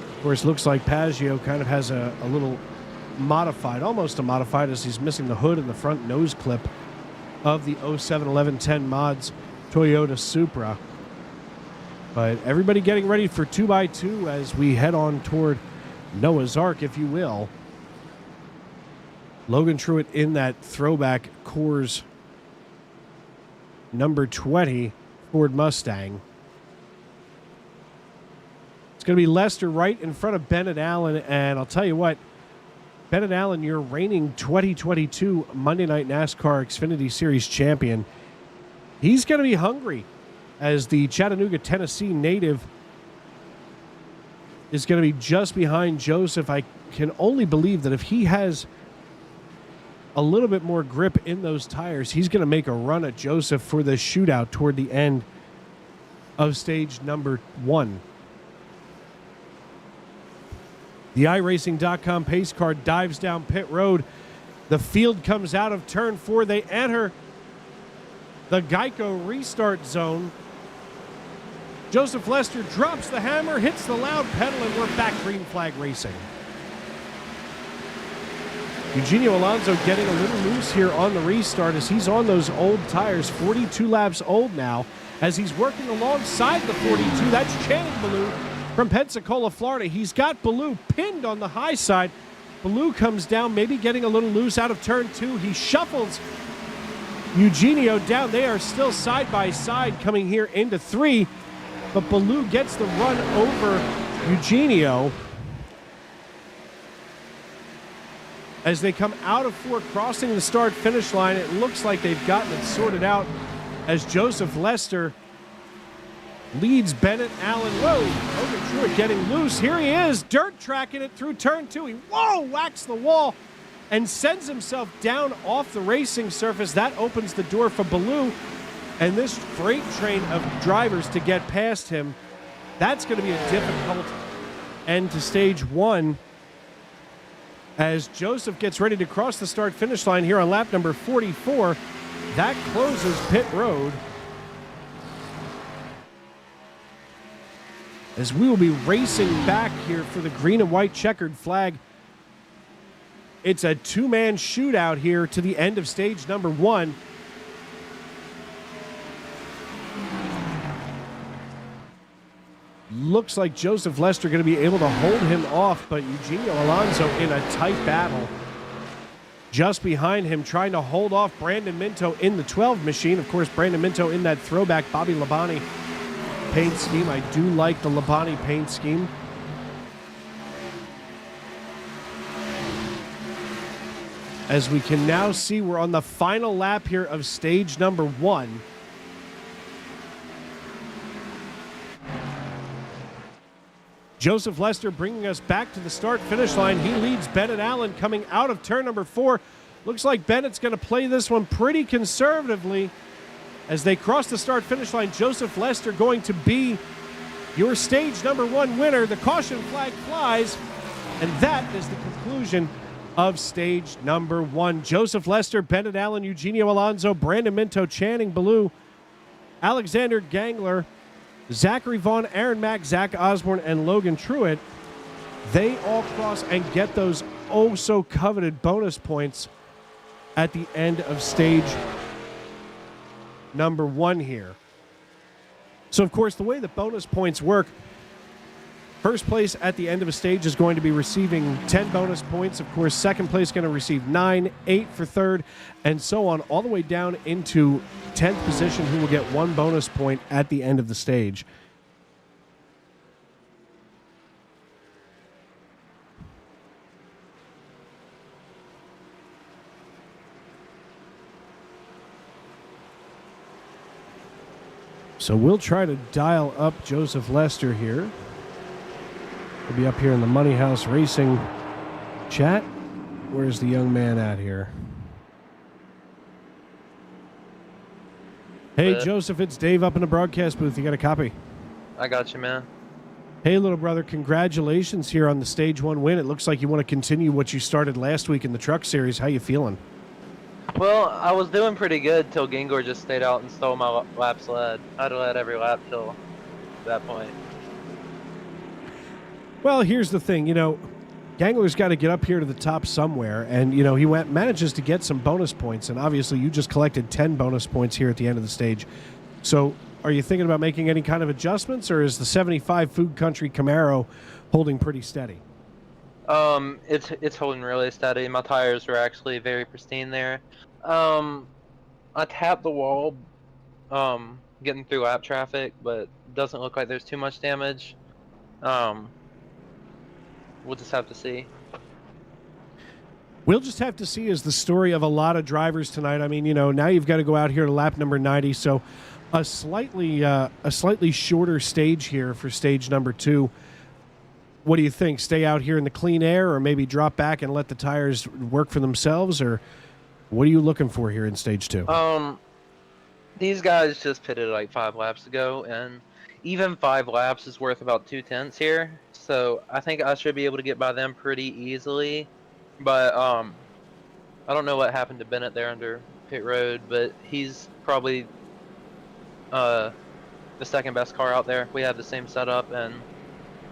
Of course, looks like Paggio kind of has a little modified, almost a modified, as he's missing the hood and the front nose clip of the 07 1110 Mods Toyota Supra. But everybody getting ready for 2x2 as we head on toward Noah's Ark, if you will. Logan Truitt in that throwback Coors number 20 Ford Mustang. It's going to be Lester right in front of Bennett Allen, and I'll tell you what, Bennett Allen, your reigning 2022 Monday Night NASCAR Xfinity Series champion, he's going to be hungry, as the Chattanooga, Tennessee native is going to be just behind Joseph. I can only believe that if he has a little bit more grip in those tires, he's going to make a run at Joseph for the shootout toward the end of stage number 1. The iRacing.com pace car dives down pit road. The field comes out of turn 4. They enter the Geico restart zone. Joseph Lester drops the hammer, hits the loud pedal, and we're back green flag racing. Eugenio Alonso getting a little loose here on the restart, as he's on those old tires, 42 laps old now, as he's working alongside the 42. That's Channing Ballou from Pensacola, Florida. He's got Ballou pinned on the high side. Ballou comes down, maybe getting a little loose out of turn 2. He shuffles Eugenio down. They are still side by side coming here into 3, but Ballou gets the run over Eugenio. as they come out of 4, crossing the start-finish line. It looks like they've gotten it sorted out as Joseph Lester leads Bennett Allen. Whoa, Logan Truitt getting loose. Here he is, dirt tracking it through turn 2. He, whacks the wall and sends himself down off the racing surface. That opens the door for Ballou and this freight train of drivers to get past him. That's going to be a difficult end to stage 1 as Joseph gets ready to cross the start-finish line here on lap number 44. That closes pit road, as we will be racing back here for the green and white checkered flag. It's a 2-man shootout here to the end of stage number 1. Looks like Joseph Lester going to be able to hold him off, but Eugenio Alonso in a tight battle just behind him, trying to hold off Brandon Minto in the 12 machine. Of course, Brandon Minto in that throwback Bobby Labonte paint scheme. I do like the Labonte paint scheme. As we can now see, we're on the final lap here of stage number 1. Joseph Lester bringing us back to the start-finish line. He leads Bennett Allen coming out of turn number 4. Looks like Bennett's going to play this one pretty conservatively. As they cross the start-finish line, Joseph Lester going to be your stage number 1 winner. The caution flag flies, and that is the conclusion of stage number 1. Joseph Lester, Bennett Allen, Eugenio Alonso, Brandon Minto, Channing Ballou, Alexander Gangler, Zachary Vaughn, Aaron Mack, Zach Osborne, and Logan Truitt, they all cross and get those oh-so-coveted bonus points at the end of stage number 1 here. So, of course, the way the bonus points work, first place at the end of a stage is going to be receiving 10 bonus points. Of course, second place is going to receive 9, 8 for third, and so on, all the way down into 10th position, who will get 1 bonus point at the end of the stage. So we'll try to dial up Joseph Lester here. We'll be up here in the Money House Racing chat. Where's the young man at here? Hey, Joseph, it's Dave up in the broadcast booth. You got a copy? I got you, man. Hey, little brother, congratulations here on the Stage 1 win. It looks like you want to continue what you started last week in the Truck Series. How you feeling? Well, I was doing pretty good till Gingor just stayed out and stole my laps led. I'd have led every lap till that point. Well, here's the thing. Gangler's got to get up here to the top somewhere, and, he manages to get some bonus points, and obviously you just collected 10 bonus points here at the end of the stage. So are you thinking about making any kind of adjustments, or is the 75 Food Country Camaro holding pretty steady? It's holding really steady. My tires are actually very pristine there. I tapped the wall, getting through lap traffic, but it doesn't look like there's too much damage. We'll just have to see. We'll just have to see is the story of a lot of drivers tonight. I mean, now you've got to go out here to lap number 90, so a slightly shorter stage here for stage number 2. What do you think? Stay out here in the clean air, or maybe drop back and let the tires work for themselves, or what are you looking for here in stage 2? These guys just pitted like 5 laps ago, and even 5 laps is worth about 2/10 here. So I think I should be able to get by them pretty easily. But I don't know what happened to Bennett there under pit road, but he's probably the second best car out there. We have the same setup, and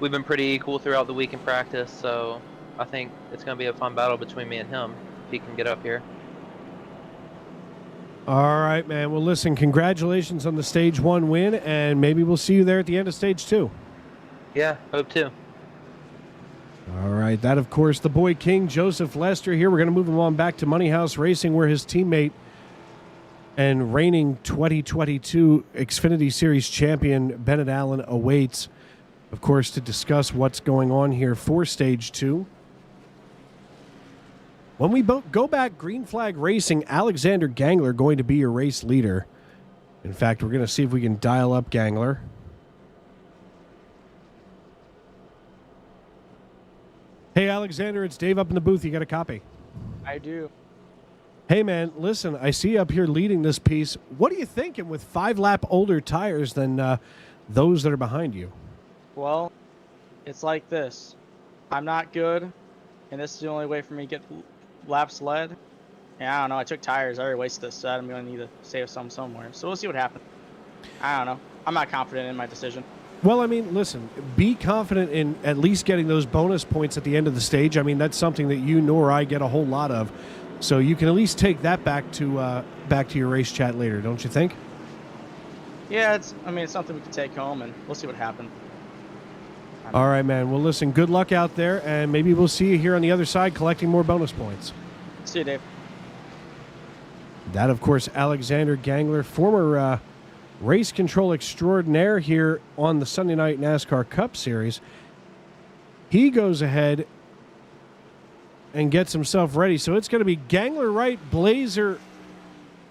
we've been pretty equal throughout the week in practice. So I think it's going to be a fun battle between me and him if he can get up here. All right, man. Well, listen, congratulations on the Stage 1 win, and maybe we'll see you there at the end of Stage 2. Yeah, hope to. All right. That, of course, the boy king, Joseph Lester here. We're going to move him on back to Money House Racing, where his teammate and reigning 2022 Xfinity Series champion Bennett Allen awaits, of course, to discuss what's going on here for Stage 2. When we go back green flag racing, Alexander Gangler going to be your race leader. In fact, we're going to see if we can dial up Gangler. Hey, Alexander, it's Dave up in the booth. You got a copy? I do. Hey, man, listen, I see you up here leading this piece. What are you thinking with 5-lap older tires than those that are behind you? Well, it's like this. I'm not good, and this is the only way for me to get laps led. And I don't know, I took tires. I already wasted this, so I'm going to need to save some somewhere. So we'll see what happens. I don't know. I'm not confident in my decision. Well, I mean, listen, be confident in at least getting those bonus points at the end of the stage. I mean, that's something that you nor I get a whole lot of. So you can at least take that back to your race chat later, don't you think? Yeah, it's something we can take home, and we'll see what happens. All right, man. Well, listen, good luck out there, and maybe we'll see you here on the other side collecting more bonus points. See you, Dave. That, of course, Alexander Gangler, former race control extraordinaire here on the Sunday Night NASCAR Cup Series. He goes ahead and gets himself ready. So it's going to be Gangler, Wright, Blazer,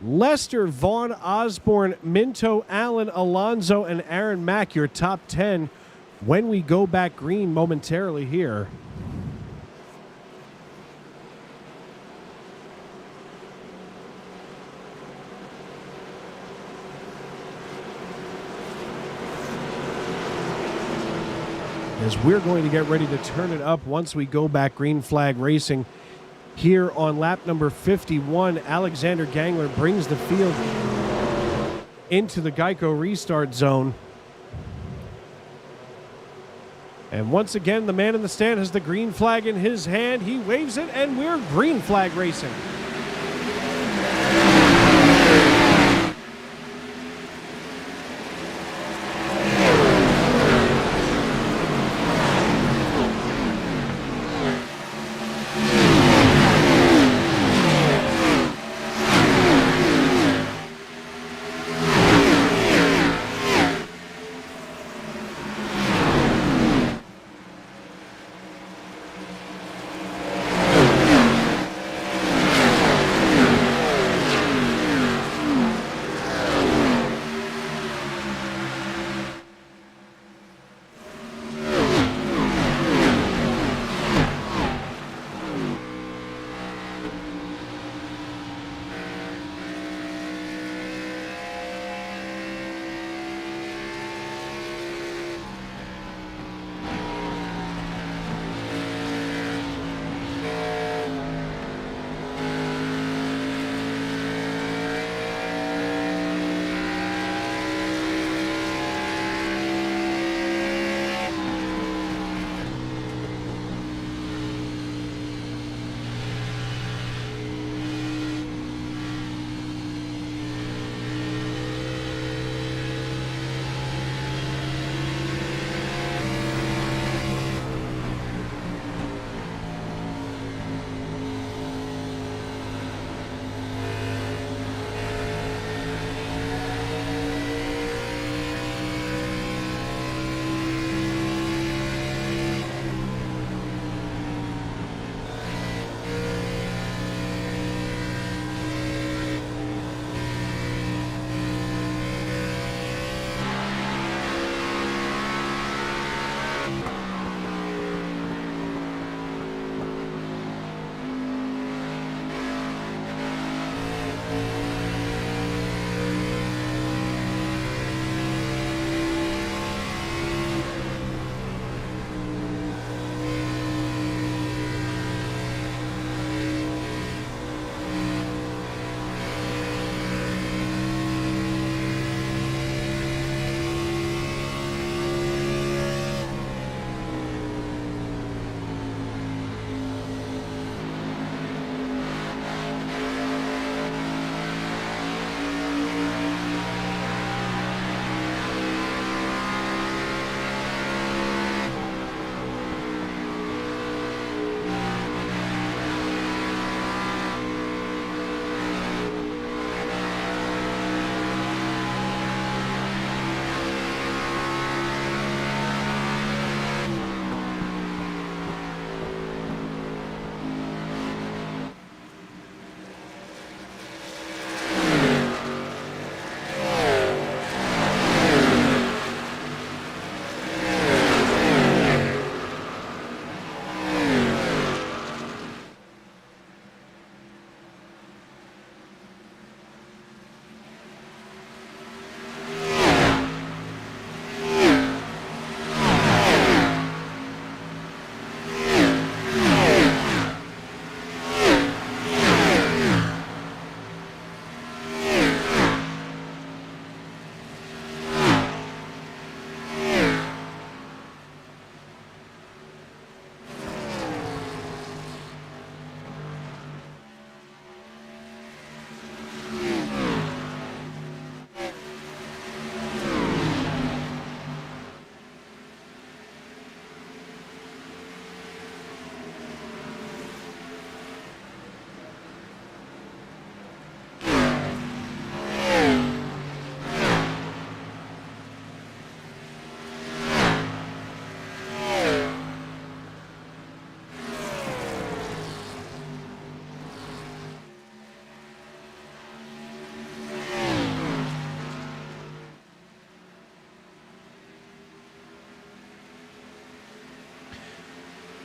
Lester, Vaughn, Osborne, Minto, Allen, Alonso, and Aaron Mack, your top 10 when we go back green momentarily here. As we're going to get ready to turn it up once we go back green flag racing. Here on lap number 51, Alexander Gangler brings the field into the Geico restart zone. And once again, the man in the stand has the green flag in his hand. He waves it, and we're green flag racing.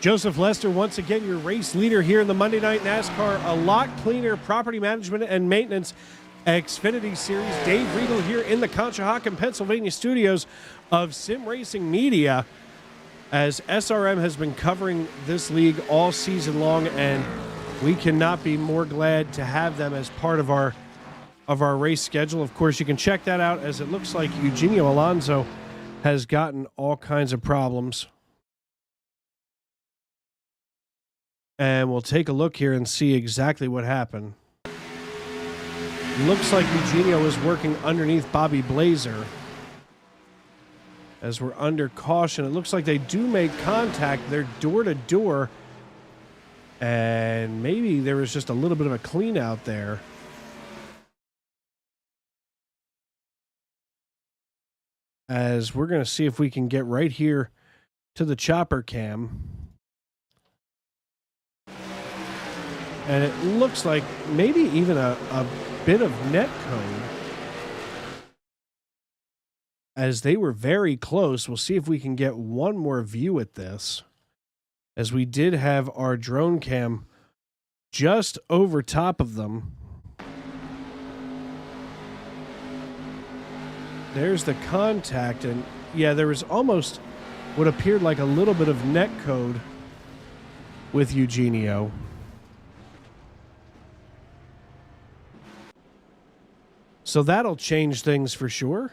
Joseph Lester, once again, your race leader here in the Monday Night NASCAR A Lot Cleaner Property Management and Maintenance Xfinity Series. Dave Riedel here in the Conshohocken, Pennsylvania studios of Sim Racing Media, as SRM has been covering this league all season long, and we cannot be more glad to have them as part of our race schedule. Of course, you can check that out, as it looks like Eugenio Alonso has gotten all kinds of problems. And we'll take a look here and see exactly what happened. Looks like Eugenio is working underneath Bobby Blazer. As we're under caution, it looks like they do make contact. They're door to door. And maybe there was just a little bit of a clean out there. As we're going to see if we can get right here to the chopper cam. And it looks like maybe even a bit of net code, as they were very close. We'll see if we can get one more view at this, as we did have our drone cam just over top of them. There's the contact, and yeah, there was almost what appeared like a little bit of net code with Eugenio. So that'll change things for sure.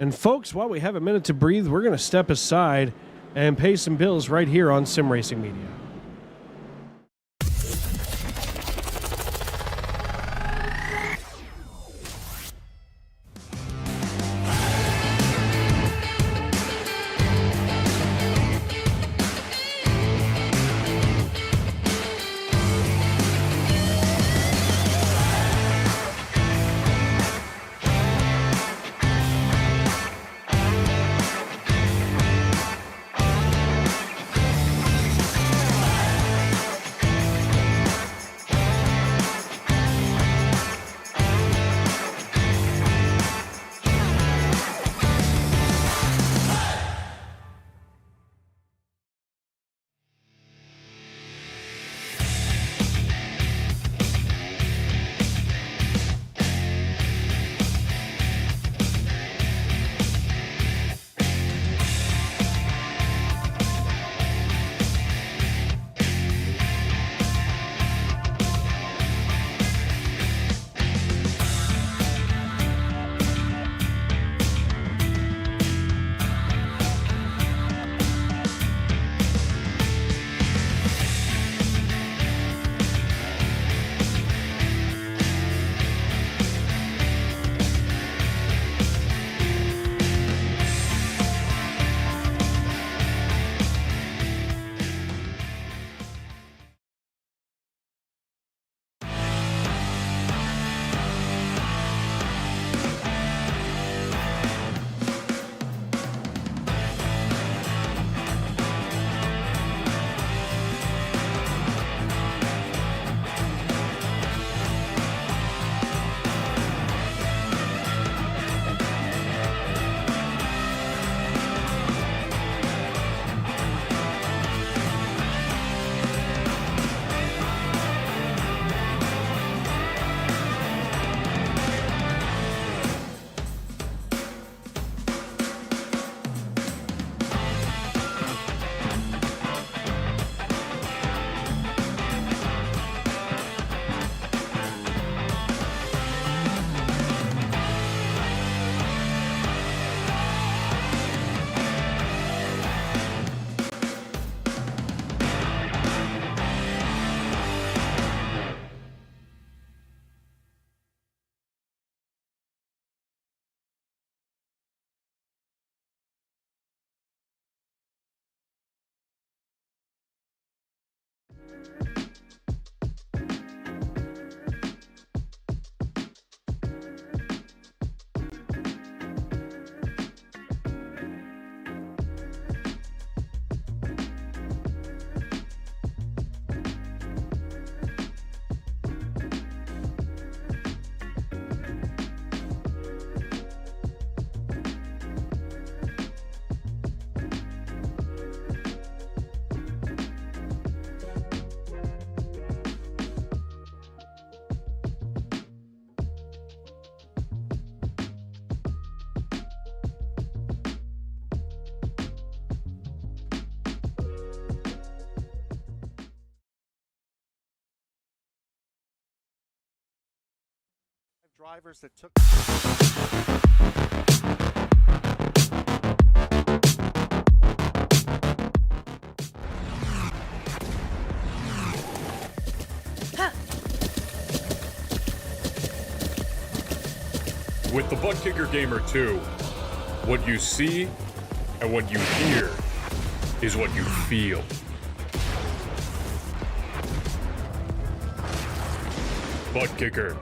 And folks, while we have a minute to breathe, we're going to step aside and pay some bills right here on Sim Racing Media. drivers that took With the Butt Kicker Gamer 2, what you see and what you hear is what you feel. Butt Kicker.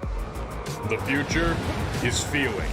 The future is feeling.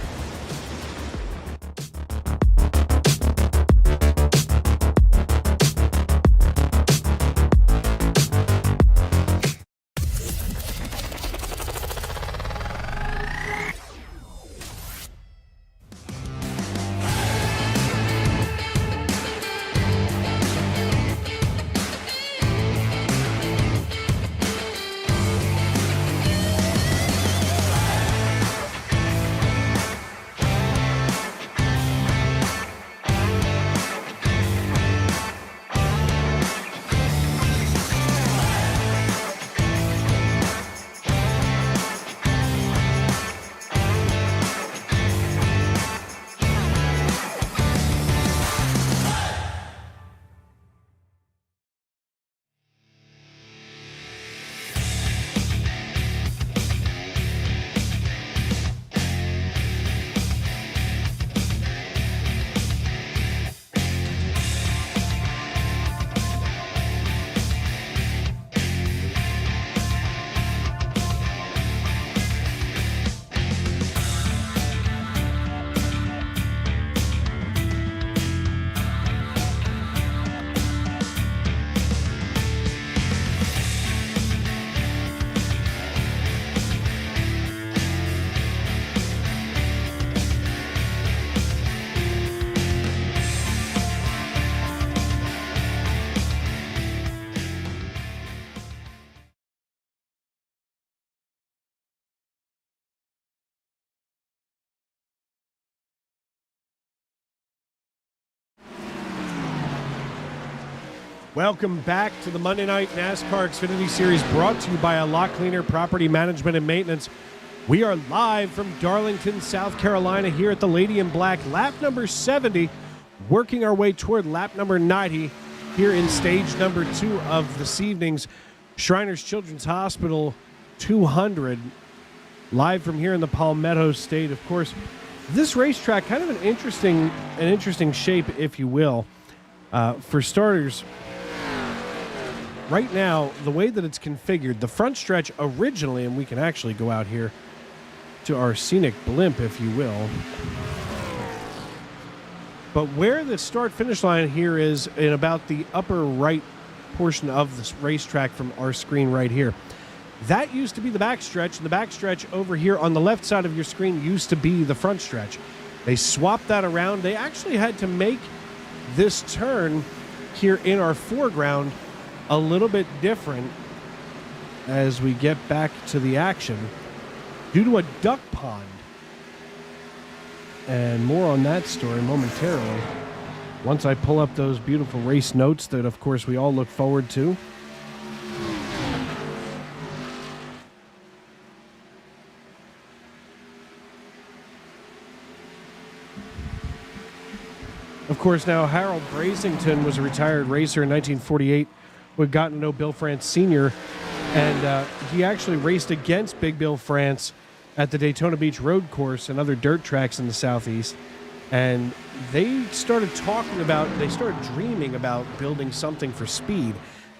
Welcome back to the Monday Night NASCAR Xfinity Series, brought to you by A Lot Cleaner Property Management and Maintenance. We are live from Darlington, South Carolina, here at the Lady in Black, lap number 70, working our way toward lap number 90 here in stage number 2 of this evening's Shriners Children's Hospital 200, live from here in the Palmetto State. Of course, this racetrack, kind of an interesting shape, if you will. For starters, right now, the way that it's configured, the front stretch originally, and we can actually go out here to our scenic blimp, if you will. But where the start-finish line here is in about the upper right portion of this racetrack from our screen right here. That used to be the backstretch, and the backstretch over here on the left side of your screen used to be the front stretch. They swapped that around. They actually had to make this turn here in our foreground a little bit different as we get back to the action due to a duck pond. And more on that story momentarily once I pull up those beautiful race notes that, of course, we all look forward to. Of course, now Harold Brasington was a retired racer in 1948 who had gotten to know Bill France Sr., and he actually raced against Big Bill France at the Daytona Beach Road Course and other dirt tracks in the Southeast. And they started dreaming about building something for speed.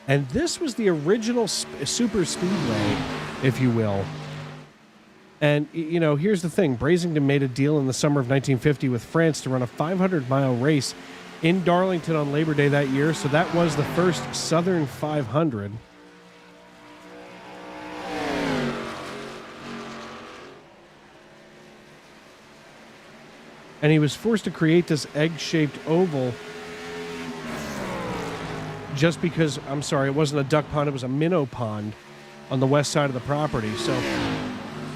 And this was the original super speedway, if you will. And, you know, here's the thing. Brasington made a deal in the summer of 1950 with France to run a 500-mile race in Darlington on Labor Day that year. So that was the first Southern 500. And he was forced to create this egg-shaped oval just because, I'm sorry, it wasn't a duck pond, it was a minnow pond on the west side of the property. So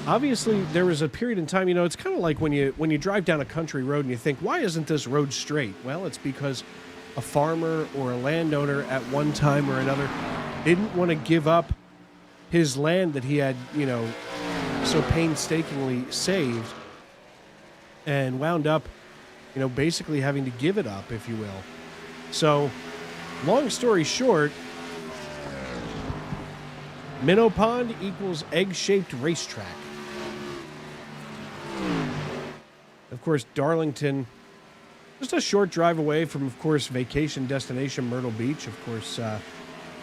obviously there was a period in time, you know, it's kind of like when you drive down a country road and you think, why isn't this road straight? Well, it's because a farmer or a landowner at one time or another didn't want to give up his land that he had, you know, so painstakingly saved and wound up, basically having to give it up, if you will. So, long story short, Minnow Pond equals egg-shaped racetrack. Of course, Darlington, just a short drive away from, of course, vacation destination Myrtle Beach. Of course,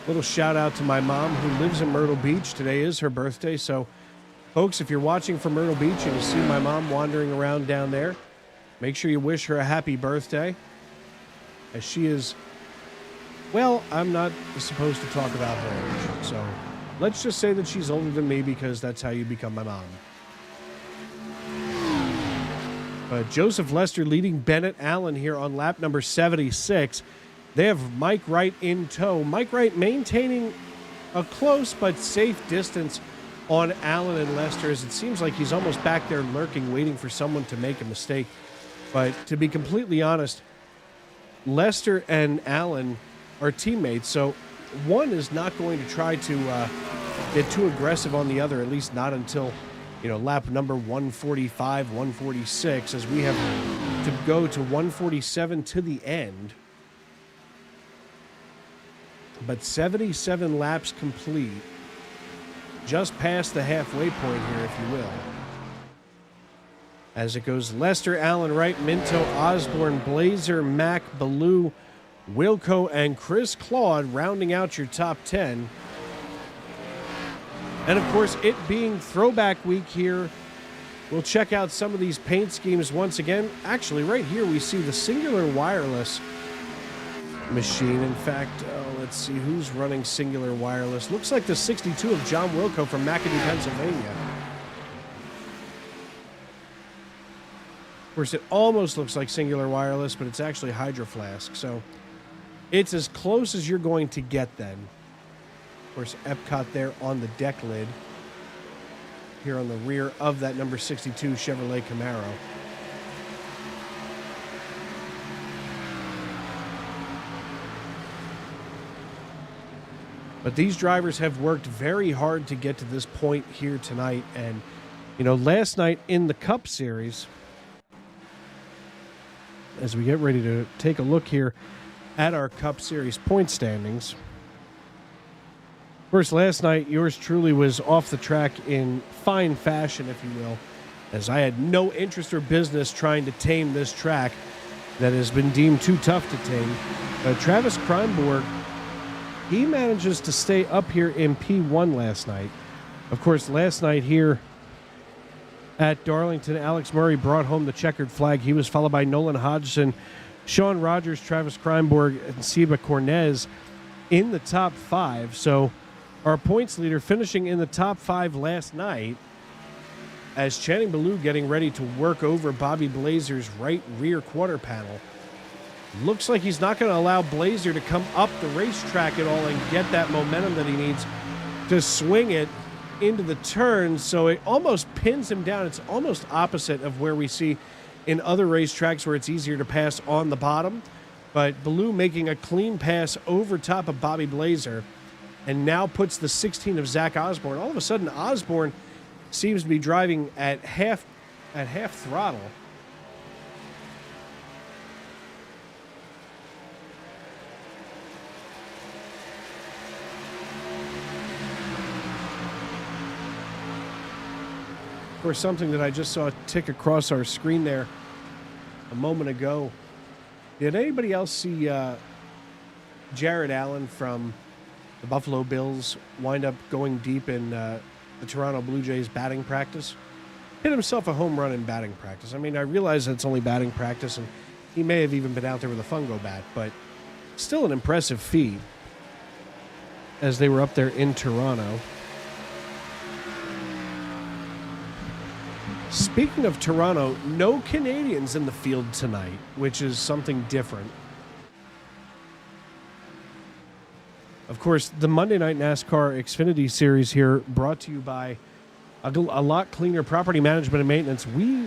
little shout out to my mom who lives in Myrtle Beach. Today is her birthday. So, folks, if you're watching from Myrtle Beach and you see my mom wandering around down there, make sure you wish her a happy birthday. As she is, well, I'm not supposed to talk about her age. So, let's just say that she's older than me because that's how you become my mom. But Joseph Lester leading Bennett Allen here on lap number 76. They have Mike Wright in tow. Mike Wright maintaining a close but safe distance on Allen and Lester, as it seems like he's almost back there lurking, waiting for someone to make a mistake. But to be completely honest, Lester and Allen are teammates, so one is not going to try to get too aggressive on the other, at least not until lap number 145, 146, as we have to go to 147 to the end. But 77 laps complete, just past the halfway point here, if you will. As it goes Lester, Allen, Wright, Minto, Osborne, Blazer, Mack, Ballou, Wilco, and Chris Claude rounding out your top 10. And, of course, it being throwback week here, we'll check out some of these paint schemes once again. Actually, right here we see the Singular Wireless machine. In fact, let's see who's running Singular Wireless. Looks like the 62 of John Wilco from McAdoo, Pennsylvania. Of course, it almost looks like Singular Wireless, but it's actually Hydro Flask. So it's as close as you're going to get then. Of course, Epcot there on the deck lid. Here on the rear of that number 62 Chevrolet Camaro. But these drivers have worked very hard to get to this point here tonight. And, last night in the Cup Series, as we get ready to take a look here at our Cup Series point standings. Of course, last night, yours truly was off the track in fine fashion, if you will, as I had no interest or business trying to tame this track that has been deemed too tough to tame. Travis Kreinborg, he manages to stay up here in P1 last night. Of course, last night here at Darlington, Alex Murray brought home the checkered flag. He was followed by Nolan Hodgson, Sean Rogers, Travis Kreinborg, and Seba Cornez in the top 5. So our points leader finishing in the top 5 last night, as Channing Ballou getting ready to work over Bobby Blazer's right rear quarter panel. Looks like he's not going to allow Blazer to come up the racetrack at all and get that momentum that he needs to swing it into the turn. So it almost pins him down. It's almost opposite of where we see in other racetracks where it's easier to pass on the bottom. But Ballou making a clean pass over top of Bobby Blazer and now puts the 16 of Zach Osborne. All of a sudden, Osborne seems to be driving at half throttle. Of course, something that I just saw tick across our screen there a moment ago. Did anybody else see Jared Allen from the Buffalo Bills wind up going deep in the Toronto Blue Jays batting practice? Hit himself a home run in batting practice. I mean, I realize it's only batting practice, and he may have even been out there with a fungo bat, but still an impressive feat as they were up there in Toronto. Speaking of Toronto, no Canadians in the field tonight, which is something different. Of course, the Monday Night NASCAR Xfinity Series here brought to you by a lot cleaner property management and maintenance.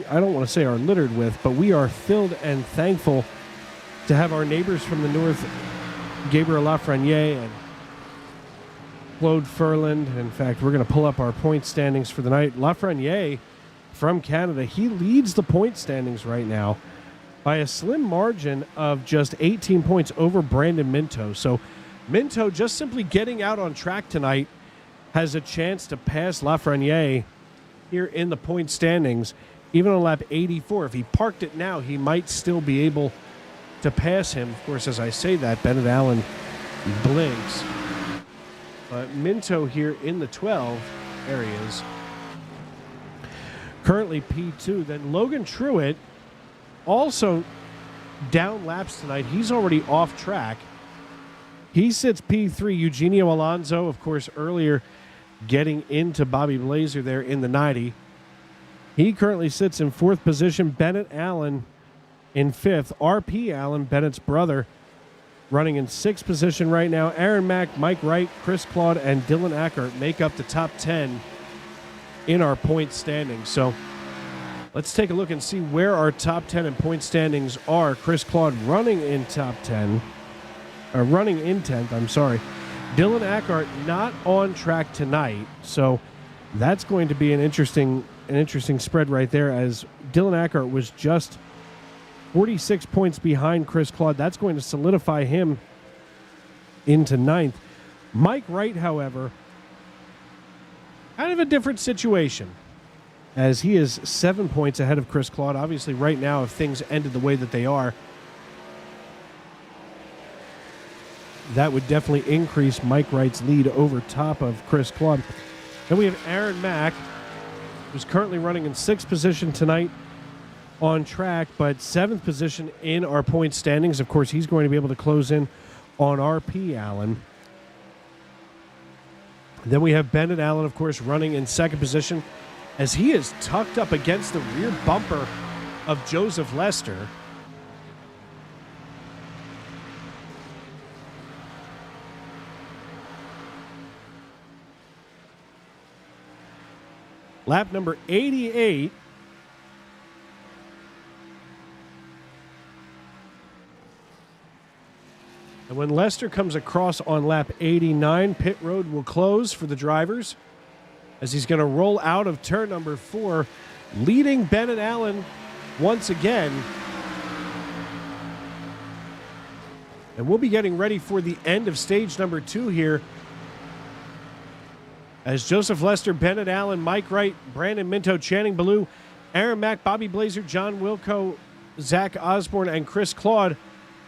I don't want to say are littered with, but we are filled and thankful to have our neighbors from the north, Gabriel Lafreniere and Claude Furland. In fact, we're going to pull up our point standings for the night. Lafreniere from Canada, he leads the point standings right now by a slim margin of just 18 points over Brandon Minto. So Minto just simply getting out on track tonight has a chance to pass Lafreniere here in the point standings, even on lap 84. If he parked it now, he might still be able to pass him. Of course, as I say that, Bennett Allen blinks. But Minto here in the 12 areas. Currently P2. Then Logan Truitt also down laps tonight. He's already off track. He sits P3. Eugenio Alonso, of course, earlier getting into Bobby Blazer there in the 90. He currently sits in 4th position. Bennett Allen in 5th. RP Allen, Bennett's brother, running in 6th position right now. Aaron Mack, Mike Wright, Chris Claude, and Dylan Ackert make up the top 10 in our point standings. So let's take a look and see where our top 10 in point standings are. Chris Claude running in top 10. Running in 10th, I'm sorry. Dylan Ackert not on track tonight. So that's going to be an interesting spread right there, as Dylan Ackert was just 46 points behind Chris Claude. That's going to solidify him into 9th. Mike Wright, however, kind of a different situation, as he is 7 points ahead of Chris Claude. Obviously, right now, if things ended the way that they are, that would definitely increase Mike Wright's lead over top of Chris Claude. Then we have Aaron Mack, who's currently running in 6th position tonight on track, but 7th position in our point standings. Of course, he's going to be able to close in on RP Allen. Then we have Bennett Allen, of course, running in 2nd position, as he is tucked up against the rear bumper of Joseph Lester. Lap number 88. And when Lester comes across on lap 89, pit road will close for the drivers, as he's going to roll out of turn number 4, leading Bennett Allen once again. And we'll be getting ready for the end of stage number 2 here, as Joseph Lester, Bennett Allen, Mike Wright, Brandon Minto, Channing Ballou, Aaron Mack, Bobby Blazer, John Wilco, Zach Osborne, and Chris Claude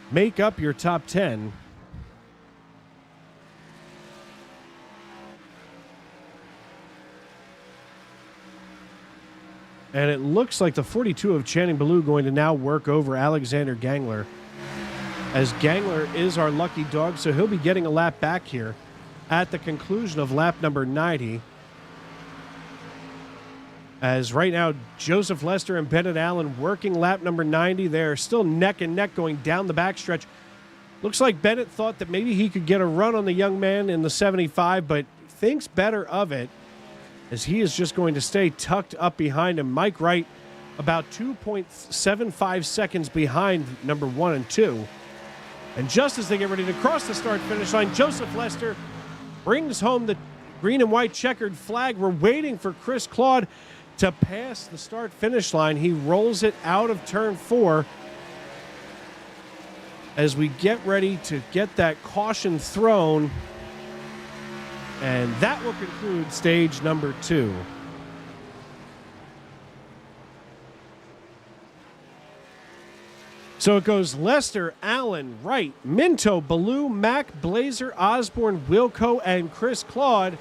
make up your top 10. And it looks like the 42 of Channing Ballou going to now work over Alexander Gangler, as Gangler is our lucky dog, so he'll be getting a lap back here at the conclusion of lap number 90. As right now, Joseph Lester and Bennett Allen working lap number 90. They're still neck and neck going down the backstretch. Looks like Bennett thought that maybe he could get a run on the young man in the 75, but thinks better of it, as he is just going to stay tucked up behind him. Mike Wright about 2.75 seconds behind number 1 and 2. And just as they get ready to cross the start-finish line, Joseph Lester brings home the green and white checkered flag. We're waiting for Chris Claude to pass the start-finish line. He rolls it out of turn 4 as we get ready to get that caution thrown. And that will conclude stage number 2. So it goes Lester, Allen, Wright, Minto, Ballou, Mack, Blazer, Osborne, Wilco, and Chris Claude,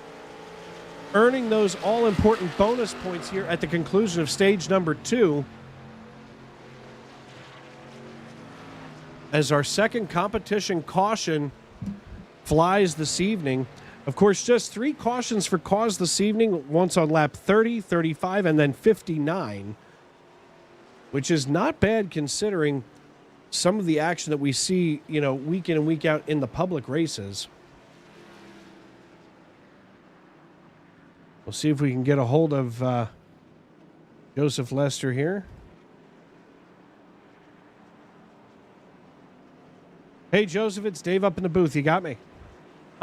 earning those all-important bonus points here at the conclusion of stage number 2. As our second competition caution flies this evening. Of course, just 3 cautions for cause this evening, once on lap 30, 35, and then 59, which is not bad considering some of the action that we see, week in and week out in the public races. We'll see if we can get a hold of Joseph Lester here. Hey, Joseph, it's Dave up in the booth. You got me?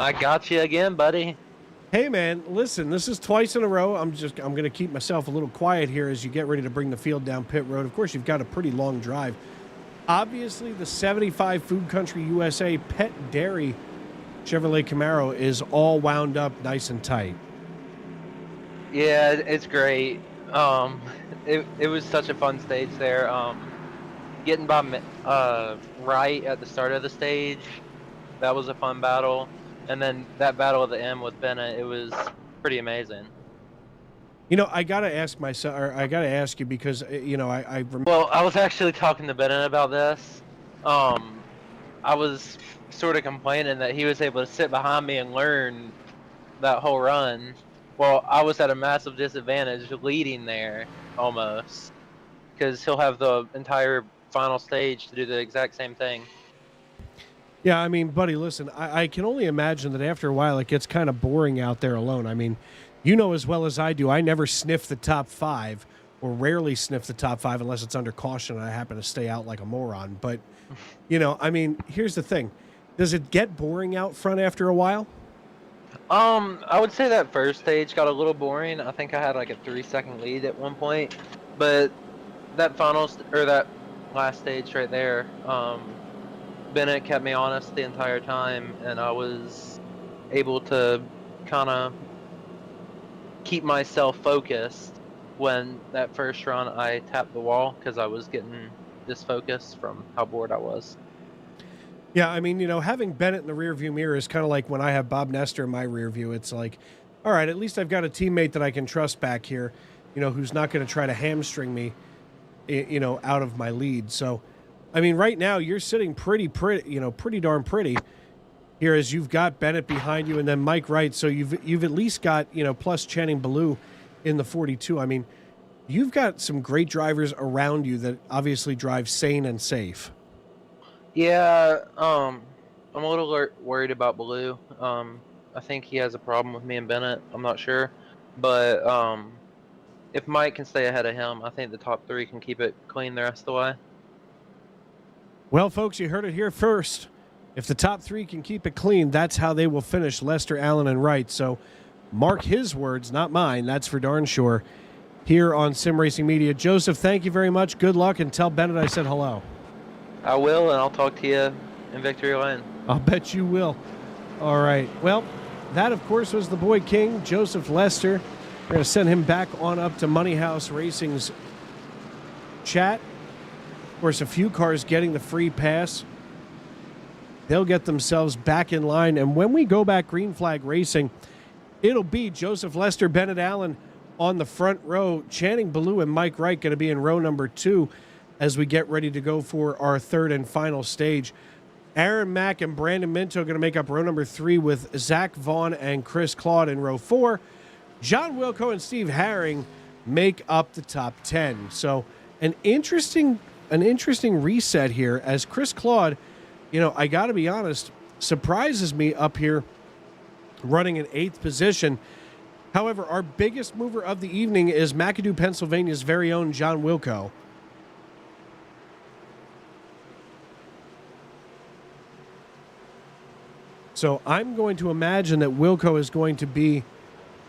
I got you again, buddy. Hey man, listen, this is twice in a row. I'm going to keep myself a little quiet here as you get ready to bring the field down pit road. Of course, you've got a pretty long drive. Obviously, the 75 Food Country USA Pet Dairy Chevrolet Camaro is all wound up nice and tight. Yeah, it's great. It was such a fun stage there. Getting by right at the start of the stage, that was a fun battle. And then that battle at the end with Bennett, it was pretty amazing. You know, I got to ask myself, or I got to ask you because, you know, I remember. Well, I was actually talking to Bennett about this. I was sort of complaining that he was able to sit behind me and learn that whole run. Well, I was at a massive disadvantage leading there, almost. Because he'll have the entire final stage to do the exact same thing. Yeah, I mean, buddy, listen, I can only imagine that after a while it gets kind of boring out there alone. I mean, you know as well as I do, I never sniff the top 5 or rarely sniff the top 5 unless it's under caution and I happen to stay out like a moron. But, you know, I mean, here's the thing. Does it get boring out front after a while? I would say that first stage got a little boring. I think I had like a 3-second lead at one point. But that that last stage right there, Bennett kept me honest the entire time, and I was able to kind of keep myself focused when that first run I tapped the wall because I was getting disfocused from how bored I was. Yeah, I mean, you know, having Bennett in the rearview mirror is kind of like when I have Bob Nestor in my rear view. It's like, all right, at least I've got a teammate that I can trust back here, you know, who's not going to try to hamstring me, you know, out of my lead. So, I mean, right now you're sitting pretty, you know, pretty darn pretty here as you've got Bennett behind you and then Mike Wright. So you've at least got, you know, plus Channing Ballou in the 42. I mean, you've got some great drivers around you that obviously drive sane and safe. Yeah, I'm a little worried about Ballou. I think he has a problem with me and Bennett. I'm not sure. But if Mike can stay ahead of him, I think the top 3 can keep it clean the rest of the way. Well, folks, you heard it here first. If the top 3 can keep it clean, that's how they will finish, Lester, Allen, and Wright. So mark his words, not mine. That's for darn sure. Here on Sim Racing Media. Joseph, thank you very much. Good luck, and tell Bennett I said hello. I will, and I'll talk to you in Victory Lane. I'll bet you will. All right. Well, that, of course, was the boy king, Joseph Lester. We're going to send him back on up to Money House Racing's chat. Of course, a few cars getting the free pass. They'll get themselves back in line. And when we go back green flag racing, it'll be Joseph Lester, Bennett Allen on the front row. Channing Ballou and Mike Wright going to be in row number 2 as we get ready to go for our third and final stage. Aaron Mack and Brandon Minto going to make up row number 3 with Zach Vaughn and Chris Claude in row 4. John Wilco and Steve Herring make up the top 10. So an interesting reset here as Chris Claude, you know, I got to be honest, surprises me up here running in 8th position. However, our biggest mover of the evening is McAdoo, Pennsylvania's very own John Wilco. So I'm going to imagine that Wilco is going to be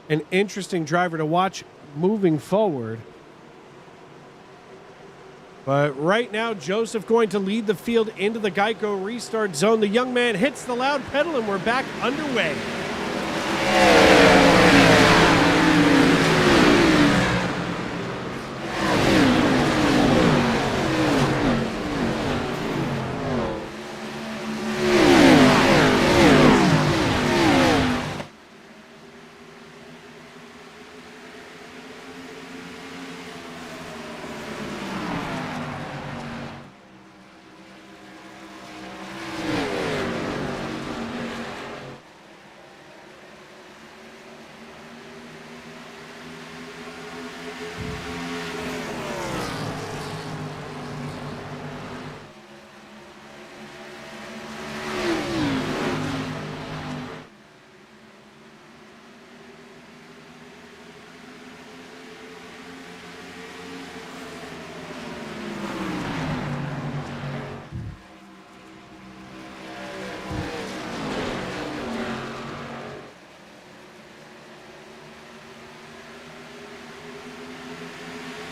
an interesting driver to watch moving forward. But right now, Joseph going to lead the field into the Geico restart zone. The young man hits the loud pedal, and we're back underway.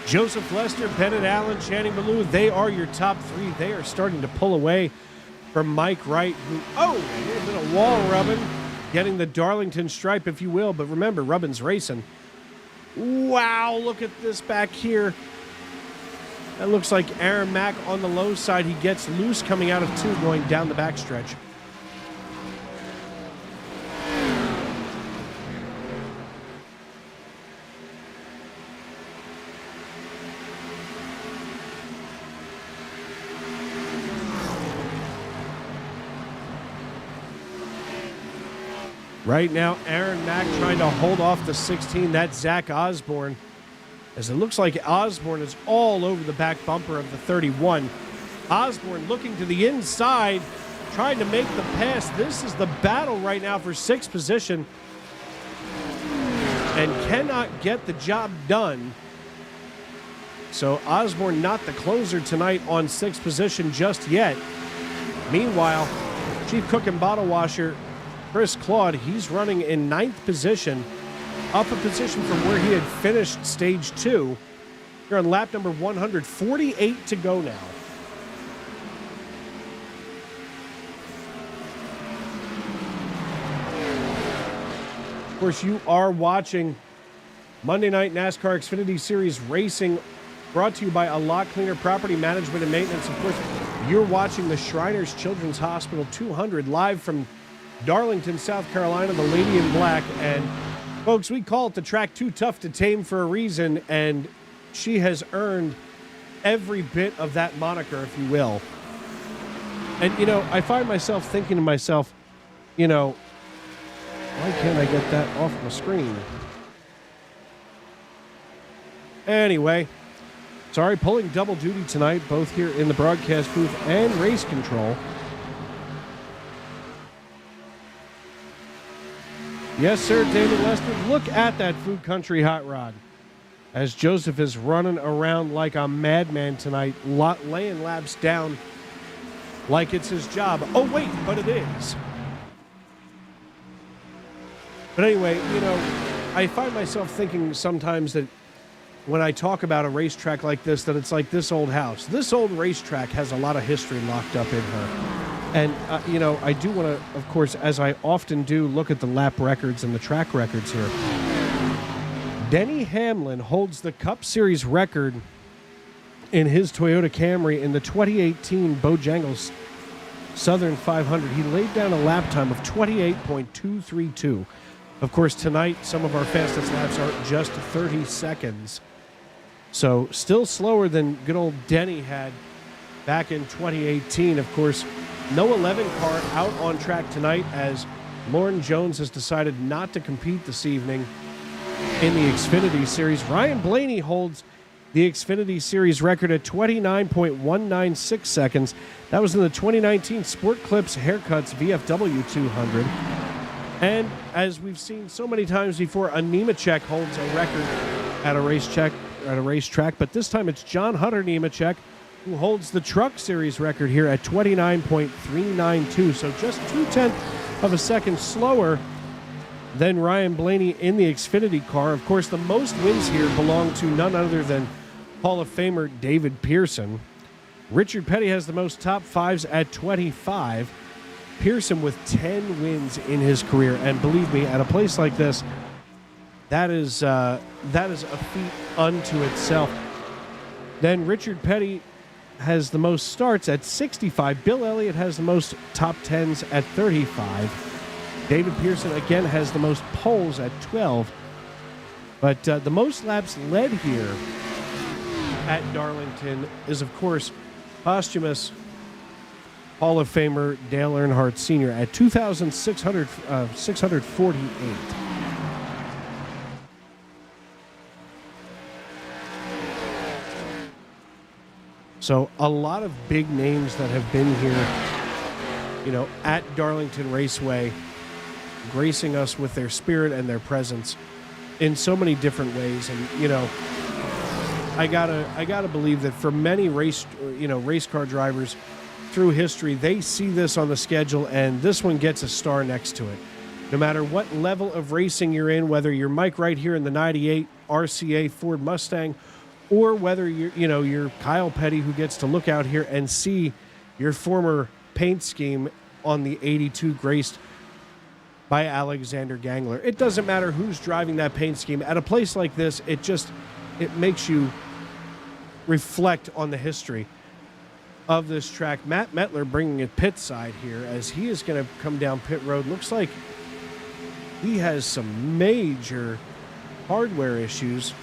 Joseph Lester, Bennett Allen, Channing Ballou, they are your top three. They are starting to pull away from Mike Wright, who, a little bit of wall rubbing, getting the Darlington stripe, if you will. But remember, rubbing's racing. Wow, look at this back here. That looks like Aaron Mack on the low side. He gets loose coming out of 2, going down the backstretch. Right now, Aaron Mack trying to hold off the 16. That's Zach Osborne. As it looks like Osborne is all over the back bumper of the 31. Osborne looking to the inside, trying to make the pass. This is the battle right now for 6th position. And cannot get the job done. So Osborne not the closer tonight on 6th position just yet. Meanwhile, Chief Cook and Bottle Washer Chris Claude, he's running in 9th position, up a position from where he had finished stage 2. You're on lap number 148 to go now. Of course, you are watching Monday Night NASCAR Xfinity Series Racing, brought to you by A Lot Cleaner Property Management and Maintenance. Of course, you're watching the Shriners Children's Hospital 200 live from Darlington, South Carolina, the Lady in Black. And folks, we call it the track Too Tough to Tame for a reason, and she has earned every bit of that moniker, if you will. And, I find myself thinking to myself, why can't I get that off my screen? Anyway, sorry, pulling double duty tonight, both here in the broadcast booth and race control. Yes, sir, David Lester. Look at that Food Country hot rod. As Joseph is running around like a madman tonight, laying laps down like it's his job. Oh, wait, but it is. But anyway, I find myself thinking sometimes that when I talk about a racetrack like this, that it's like this old house. This old racetrack has a lot of history locked up in her. And, I do want to, of course, as I often do, look at the lap records and the track records here. Denny Hamlin holds the Cup Series record in his Toyota Camry in the 2018 Bojangles Southern 500. He laid down a lap time of 28.232. Of course, tonight, some of our fastest laps are just 30 seconds. So, still slower than good old Denny had back in 2018. Of course, no 11 car out on track tonight, as Lauren Jones has decided not to compete this evening in the Xfinity Series. Ryan Blaney holds the Xfinity Series record at 29.196 seconds. That was in the 2019 Sport Clips Haircuts VFW 200. And as we've seen so many times before, a Nemechek holds a record at a racetrack, but this time it's John Hunter Nemechek who holds the Truck Series record here at 29.392. So just 0.2 of a second slower than Ryan Blaney in the Xfinity car. Of course, the most wins here belong to none other than Hall of Famer David Pearson. Richard Petty has the most top fives at 25. Pearson with 10 wins in his career. And believe me, at a place like this, that is a feat unto itself. Then Richard Petty has the most starts at 65. Bill Elliott has the most top 10s at 35. David Pearson, again, has the most poles at 12. But the most laps led here at Darlington is, of course, posthumous Hall of Famer Dale Earnhardt Sr. at 2,648. So a lot of big names that have been here, at Darlington Raceway, gracing us with their spirit and their presence in so many different ways. And, I gotta believe that for many race car drivers through history, they see this on the schedule and this one gets a star next to it. No matter what level of racing you're in, whether you're Mike Wright here in the 98 RCA Ford Mustang, or whether you're Kyle Petty, who gets to look out here and see your former paint scheme on the 82 graced by Alexander Gangler. It doesn't matter who's driving that paint scheme. At a place like this, it makes you reflect on the history of this track. Matt Metler bringing it pit side here as he is going to come down pit road. Looks like he has some major hardware issues,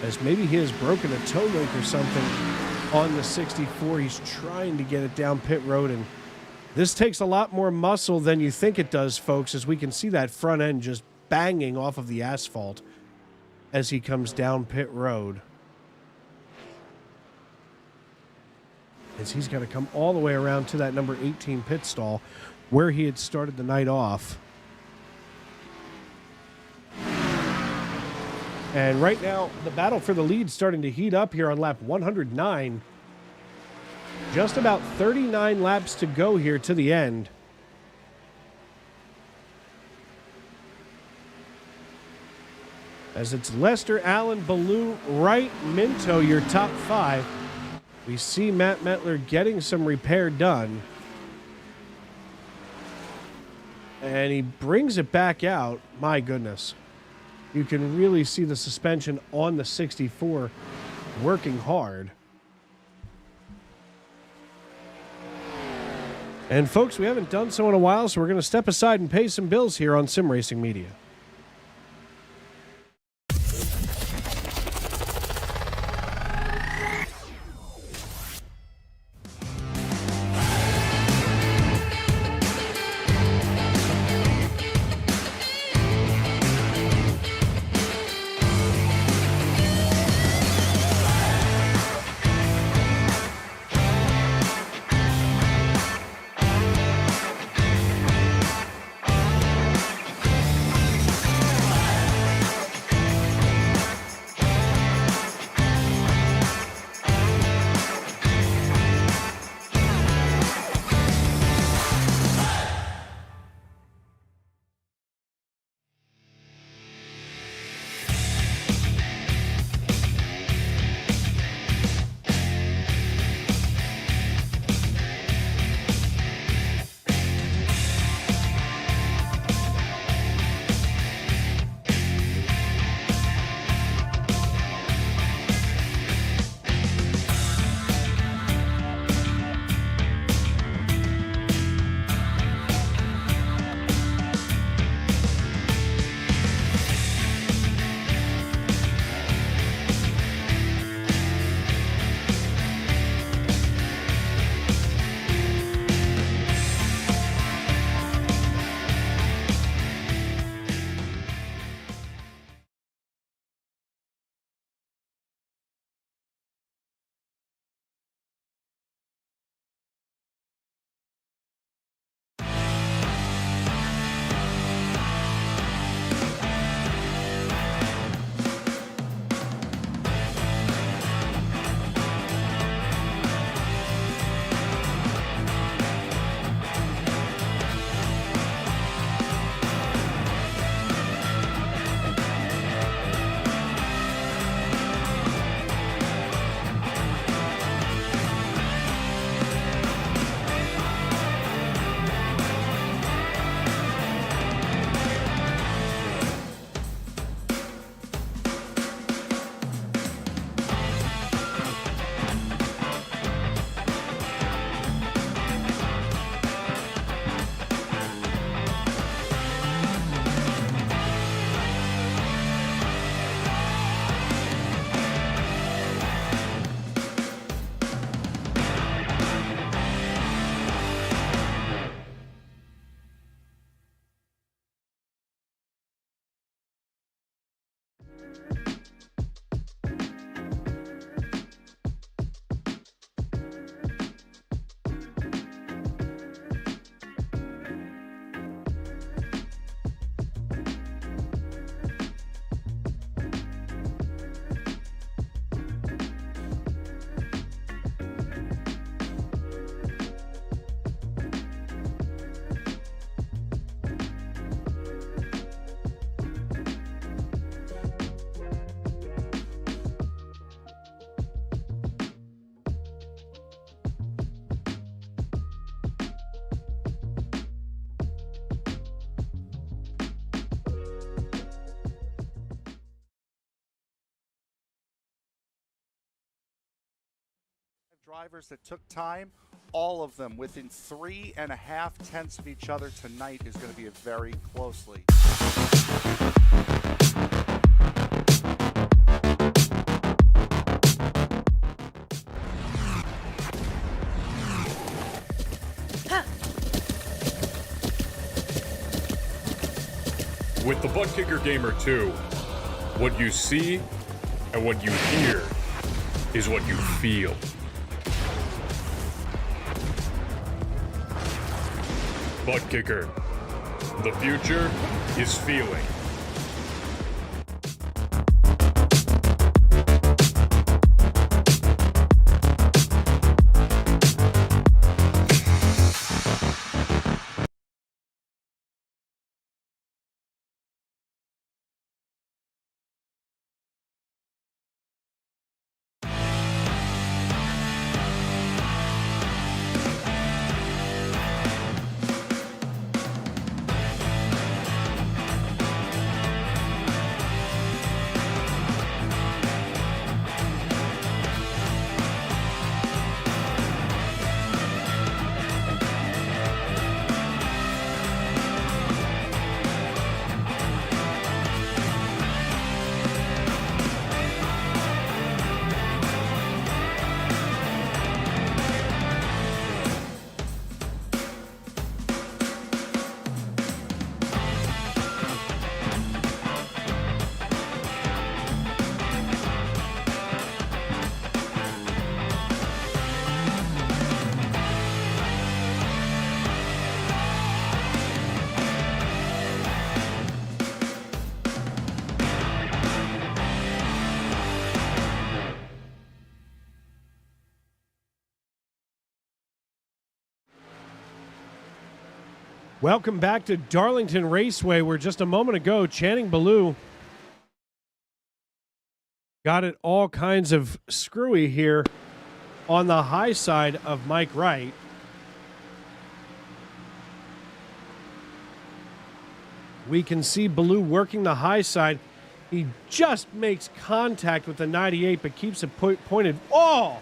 as maybe he has broken a toe link or something on the 64. He's trying to get it down pit road, and this takes a lot more muscle than you think it does, folks, as we can see that front end just banging off of the asphalt as he comes down pit road. As he's got to come all the way around to that number 18 pit stall where he had started the night off. And right now, the battle for the lead starting to heat up here on lap 109. Just about 39 laps to go here to the end. As it's Lester, Allen, Ballou, Wright, Minto, your top five. We see Matt Metler getting some repair done. And he brings it back out. My goodness. You can really see the suspension on the 64 working hard. And folks, we haven't done so in a while, so we're going to step aside and pay some bills here on Sim Racing Media. Drivers that took time, all of them within 3.5 tenths of each other tonight is going to be a very closely. With the Butt Kicker Gamer 2, what you see and what you hear is what you feel. Butt Kicker. The future is feeling. Welcome back to Darlington Raceway, where just a moment ago, Channing Ballou got it all kinds of screwy here on the high side of Mike Wright. We can see Ballou working the high side. He just makes contact with the 98, but keeps it pointed. Oh!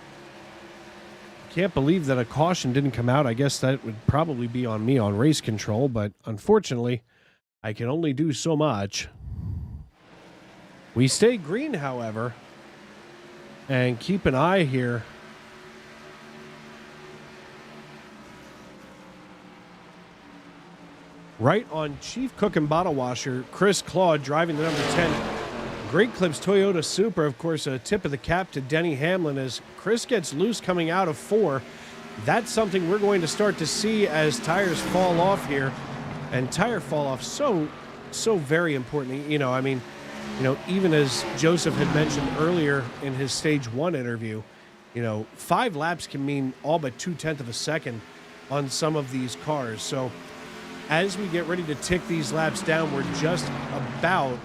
Can't believe that a caution didn't come out. I guess that would probably be on me on race control, but unfortunately, I can only do so much. We stay green, however, and keep an eye here. Right on Chief Cook and Bottle Washer, Chris Claude driving the number 10. Great Clips Toyota Supra, of course, a tip of the cap to Denny Hamlin as Chris gets loose coming out of 4. That's something we're going to start to see as tires fall off here. And tire fall off so very important. Even as Joseph had mentioned earlier in his stage 1 interview, 5 laps can mean all but 0.2 of a second on some of these cars. So as we get ready to tick these laps down, we're just about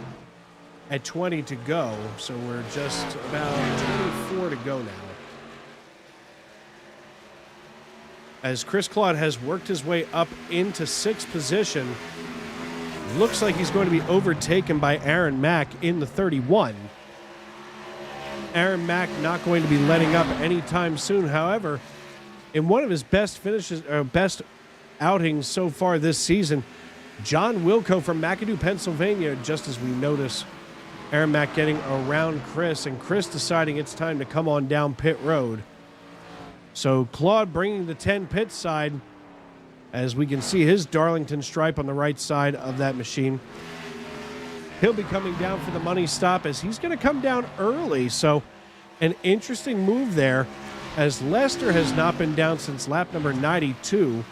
at 20 to go, so we're just about 24 to go now. As Chris Claude has worked his way up into 6th position, looks like he's going to be overtaken by Aaron Mack in the 31. Aaron Mack not going to be letting up anytime soon. However, in one of his best finishes, or best outings so far this season, John Wilco from McAdoo, Pennsylvania, just as we notice Aaron Mack getting around Chris, and Chris deciding it's time to come on down pit road. So Claude bringing the 10 pit side, as we can see his Darlington stripe on the right side of that machine. He'll be coming down for the money stop, as he's going to come down early. So an interesting move there, as Lester has not been down since lap number 92.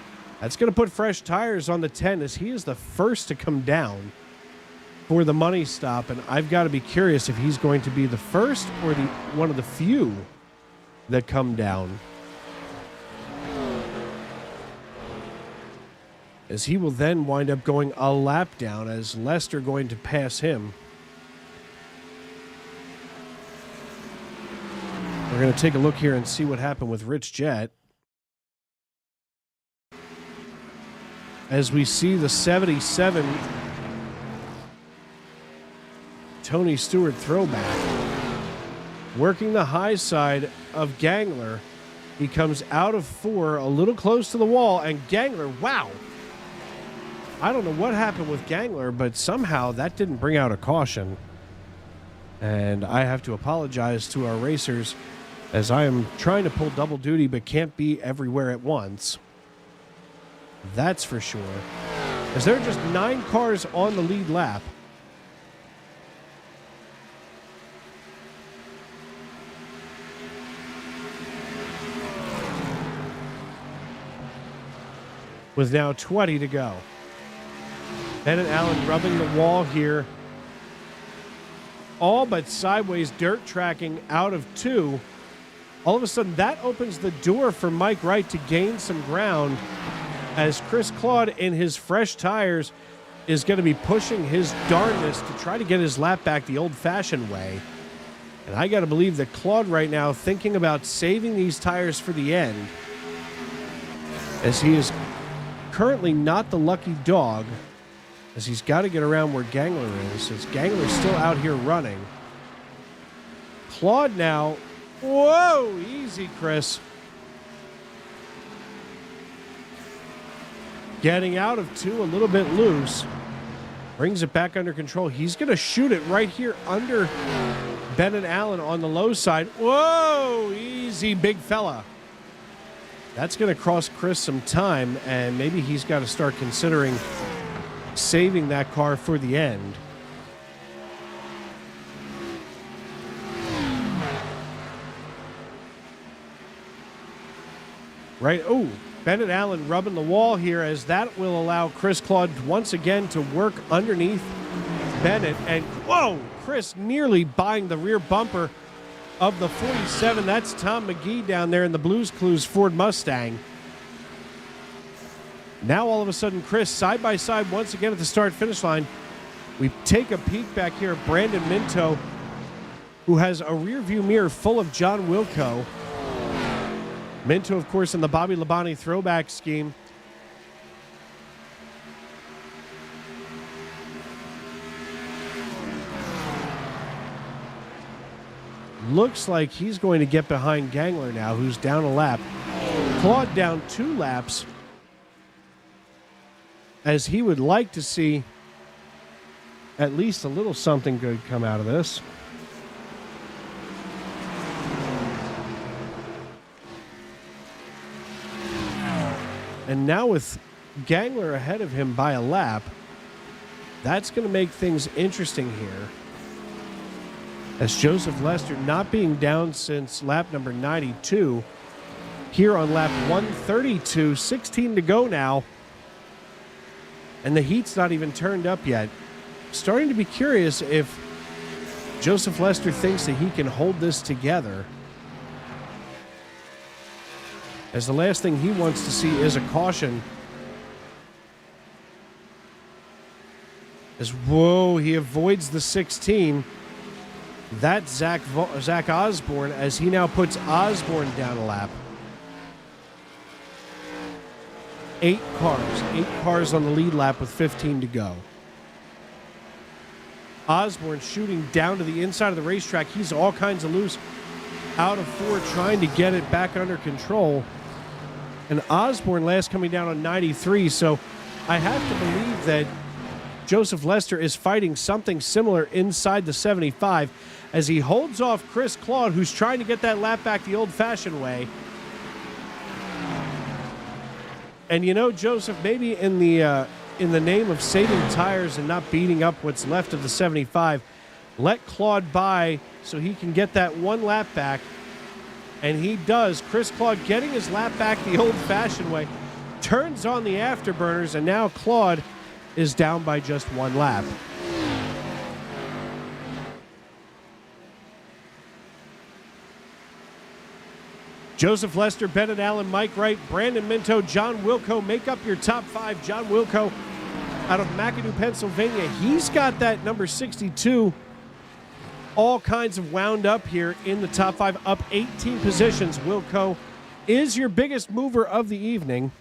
That's going to put fresh tires on the 10, as he is the first to come down for the money stop, and I've got to be curious if he's going to be the first or the one of the few that come down, as he will then wind up going a lap down, as Lester going to pass him. We're going to take a look here and see what happened with Rich Jett, as we see the 77 Tony Stewart throwback working the high side of Gangler, He comes out of 4, a little close to the wall, and Gangler, wow. I don't know what happened with Gangler, but somehow that didn't bring out a caution. And I have to apologize to our racers as I am trying to pull double duty but can't be everywhere at once. That's for sure. As there are just 9 cars on the lead lap. With now 20 to go. Bennett Allen rubbing the wall here. All but sideways dirt tracking out of 2. All of a sudden, that opens the door for Mike Wright to gain some ground as Chris Claude in his fresh tires is going to be pushing his darndest to try to get his lap back the old-fashioned way. And I got to believe that Claude right now thinking about saving these tires for the end, as he is currently not the lucky dog, as he's got to get around where Gangler is, as Gangler's still out here running. Claude now, whoa, easy, Chris. Getting out of 2 a little bit loose. Brings it back under control. He's going to shoot it right here under Bennett Allen on the low side. Whoa, easy, big fella. That's going to cost Chris some time, and maybe he's got to start considering saving that car for the end. Right, oh, Bennett Allen rubbing the wall here, as that will allow Chris Claude once again to work underneath Bennett. And, whoa, Chris nearly buying the rear bumper of the 47. That's Tom McGee down there in the Blues Clues Ford Mustang. Now all of a sudden, Chris side by side once again at the start-finish line. We take a peek back here at Brandon Minto, who has a rear-view mirror full of John Wilco. Minto, of course, in the Bobby Labonte throwback scheme. Looks like he's going to get behind Gangler now, who's down a lap. Claude down 2 laps, as he would like to see at least a little something good come out of this. And now with Gangler ahead of him by a lap, that's going to make things interesting here. As Joseph Lester not being down since lap number 92, here on lap 132, 16 to go now. And the heat's not even turned up yet. Starting to be curious if Joseph Lester thinks that he can hold this together, as the last thing he wants to see is a caution. As, whoa, he avoids the 16. That's Zach Osborne, as he now puts Osborne down a lap. 8 cars on the lead lap with 15 to go. Osborne shooting down to the inside of the racetrack. He's all kinds of loose. Out of 4, trying to get it back under control. And Osborne last coming down on 93, so I have to believe that Joseph Lester is fighting something similar inside the 75 as he holds off Chris Claude, who's trying to get that lap back the old-fashioned way. And you know, Joseph, maybe in the name of saving tires and not beating up what's left of the 75, let Claude by so he can get that 1 lap back. And he does. Chris Claude getting his lap back the old-fashioned way. Turns on the afterburners, and now Claude is down by just 1 lap. Joseph Lester, Bennett Allen, Mike Wright, Brandon Minto, John Wilco make up your top 5. John Wilco out of McAdoo, Pennsylvania. He's got that number 62 all kinds of wound up here in the top 5, up 18 positions. Wilco is your biggest mover of the evening.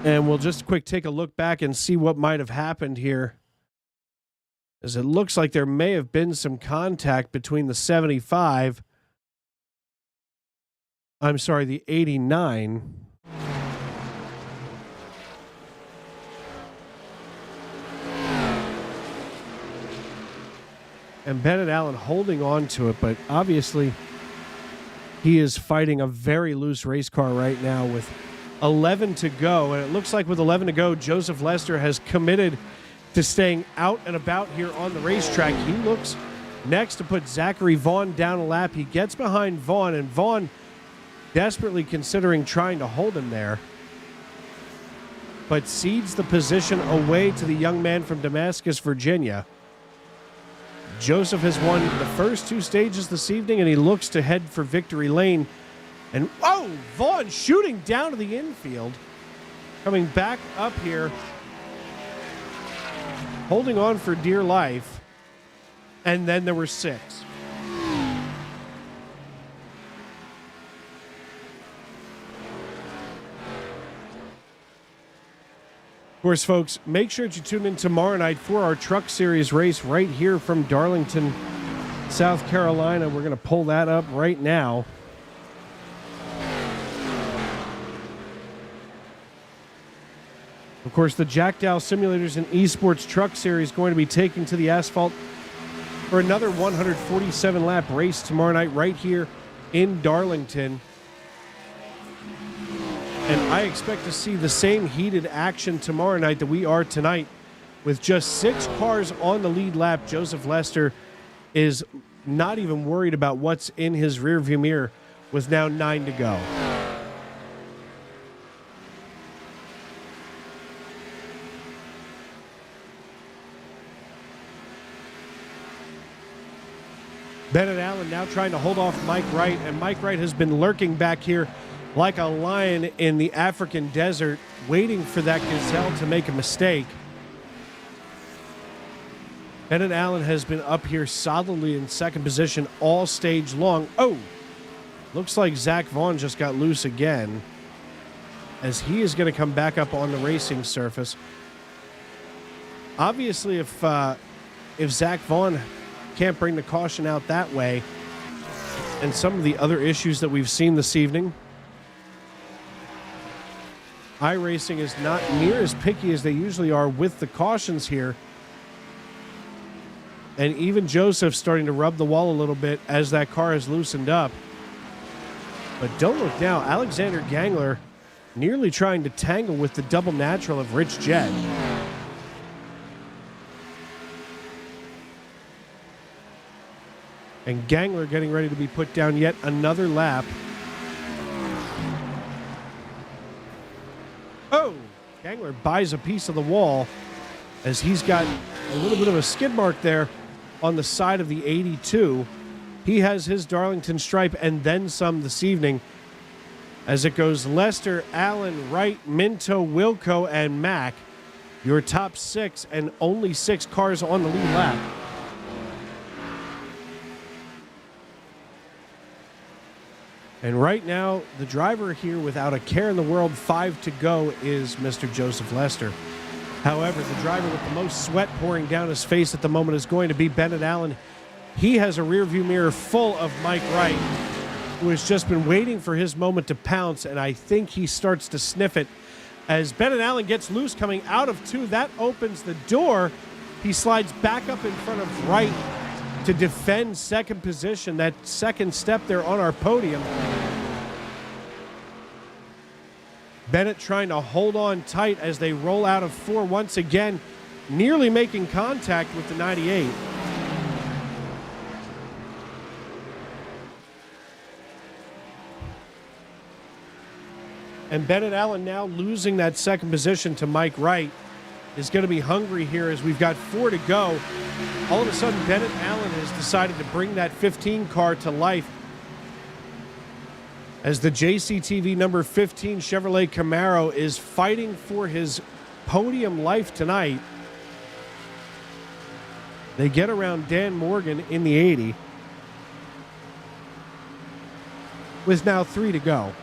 And we'll just quick take a look back and see what might have happened here as it looks like there may have been some contact between the 75. I'm sorry, the 89. And Bennett Allen holding on to it, but obviously he is fighting a very loose race car right now with 11 to go. And it looks like with 11 to go, Joseph Lester has committed to staying out and about here on the racetrack. He looks next to put Zachary Vaughn down a lap. He gets behind Vaughn, and Vaughn desperately considering trying to hold him there, but cedes the position away to the young man from Damascus, Virginia. Joseph has won the first two stages this evening, and he looks to head for victory lane. And, Vaughn shooting down to the infield, coming back up here, holding on for dear life. And then there were 6. Of course, folks, make sure that you tune in tomorrow night for our Truck Series race right here from Darlington, South Carolina. We're going to pull that up right now. Of course, the Jack Dow Simulators and Esports Truck Series going to be taking to the asphalt for another 147-lap race tomorrow night right here in Darlington. And I expect to see the same heated action tomorrow night that we are tonight. With just 6 cars on the lead lap, Joseph Lester is not even worried about what's in his rearview mirror with now 9 to go. Bennett Allen now trying to hold off Mike Wright, and Mike Wright has been lurking back here like a lion in the African desert, waiting for that gazelle to make a mistake. Bennett Allen has been up here solidly in second position all stage long. Looks like Zach Vaughn just got loose again, as he is going to come back up on the racing surface. Obviously, if Zach Vaughn can't bring the caution out that way, and some of the other issues that we've seen this evening, iRacing is not near as picky as they usually are with the cautions here. And even Joseph starting to rub the wall a little bit as that car has loosened up. But don't look now, Alexander Gangler nearly trying to tangle with the double natural of Rich Jett. And Gangler getting ready to be put down yet another lap. Gangler buys a piece of the wall as he's got a little bit of a skid mark there on the side of the 82. He has his Darlington stripe and then some this evening as it goes Lester, Allen, Wright, Minto, Wilco, and Mack. Your top 6 and only 6 cars on the lead lap. And right now, the driver here without a care in the world, 5 to go, is Mr. Joseph Lester. However, the driver with the most sweat pouring down his face at the moment is going to be Bennett Allen. He has a rearview mirror full of Mike Wright, who has just been waiting for his moment to pounce, and I think he starts to sniff it. As Bennett Allen gets loose coming out of 2, that opens the door. He slides back up in front of Wright to defend second position, that second step there on our podium. Bennett trying to hold on tight as they roll out of 4 once again, nearly making contact with the 98. And Bennett Allen now losing that second position to Mike Wright is going to be hungry here as we've got 4 to go. All of a sudden, Bennett Allen has decided to bring that 15 car to life as the JCTV number 15 Chevrolet Camaro is fighting for his podium life tonight. They get around Dan Morgan in the 80 with now 3 to go.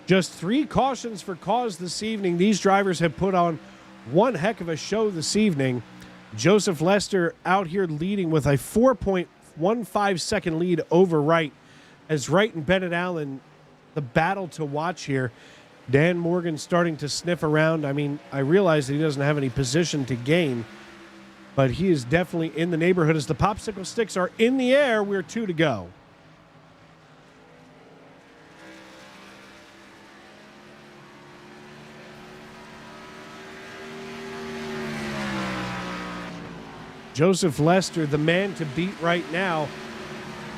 Just 3 cautions for cause this evening. These drivers have put on one heck of a show this evening. Joseph Lester out here leading with a 4.15 second lead over Wright, as Wright and Bennett Allen, the battle to watch here. Dan Morgan starting to sniff around. I mean, I realize that he doesn't have any position to gain, but he is definitely in the neighborhood as the popsicle sticks are in the air. We're 2 to go. Joseph Lester, the man to beat right now,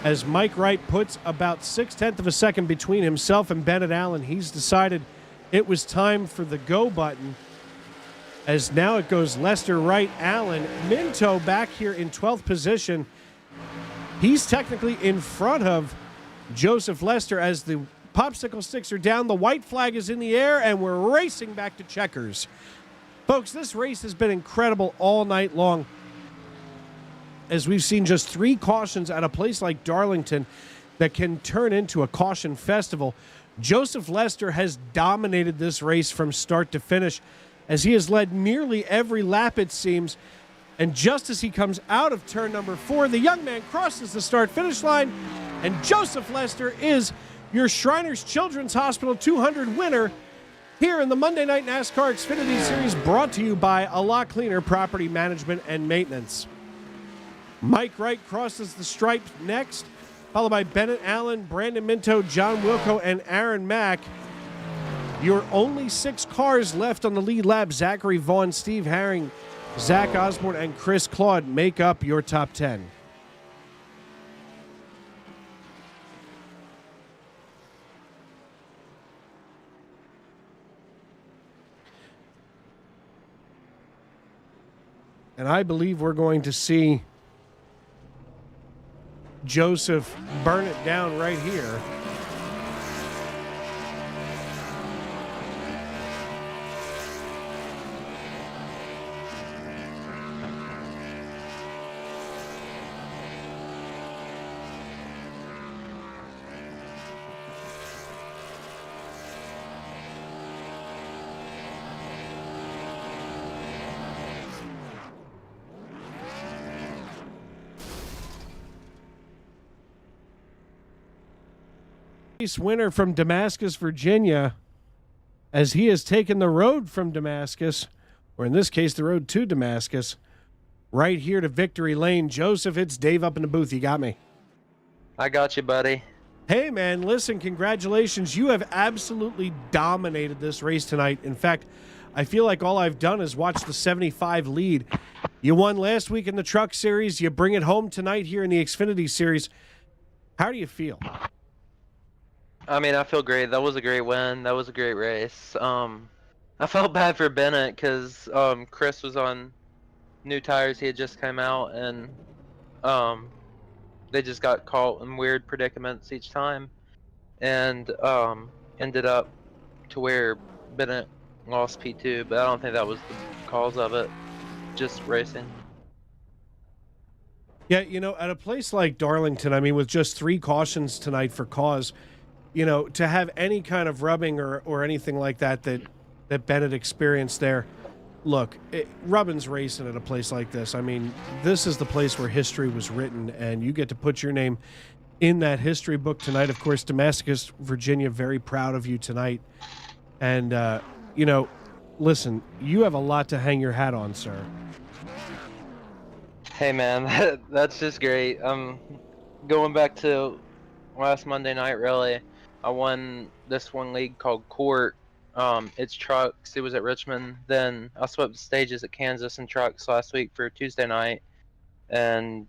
as Mike Wright puts about 0.6 of a second between himself and Bennett Allen. He's decided it was time for the go button, as now it goes Lester, Wright, Allen. Minto back here in 12th position. He's technically in front of Joseph Lester as the popsicle sticks are down. The white flag is in the air, and we're racing back to checkers. Folks, this race has been incredible all night long, as we've seen just 3 cautions at a place like Darlington that can turn into a caution festival. Joseph Lester has dominated this race from start to finish, as he has led nearly every lap, it seems. And just as he comes out of turn number 4, the young man crosses the start-finish line, and Joseph Lester is your Shriners Children's Hospital 200 winner here in the Monday Night NASCAR Xfinity Series, brought to you by A Lot Cleaner Property Management and Maintenance. Mike Wright crosses the stripe next, followed by Bennett Allen, Brandon Minto, John Wilco, and Aaron Mack. Your only 6 cars left on the lead lap. Zachary Vaughn, Steve Herring, Zach Osborne, and Chris Claude make up your top 10. And I believe we're going to see Joseph burn it down right here. Winner from Damascus, Virginia, as he has taken the road from Damascus, or in this case, the road to Damascus, right here to Victory Lane. Joseph, it's Dave up in the booth. You got me? I got you, buddy. Hey, man, listen, congratulations. You have absolutely dominated this race tonight. In fact, I feel like all I've done is watch the 75 lead. You won last week in the Truck Series. You bring it home tonight here in the Xfinity Series. How do you feel? I mean, I feel great. That was a great win. That was a great race. I felt bad for Bennett because Chris was on new tires. He had just come out, and they just got caught in weird predicaments each time, and ended up to where Bennett lost P2. But I don't think that was the cause of it. Just racing. Yeah, you know, at a place like Darlington, I mean, with just 3 cautions tonight for cause, you know, to have any kind of rubbing or anything like that Bennett experienced there, look, rubbing's racing at a place like this. I mean, this is the place where history was written, and you get to put your name in that history book tonight. Of course, Damascus, Virginia, very proud of you tonight. And, you know, listen, you have a lot to hang your hat on, sir. Hey, man, that's just great. Going back to last Monday night, really, I won this one league called Court. It's trucks. It was at Richmond. Then I swept the stages at Kansas and trucks last week for Tuesday night, and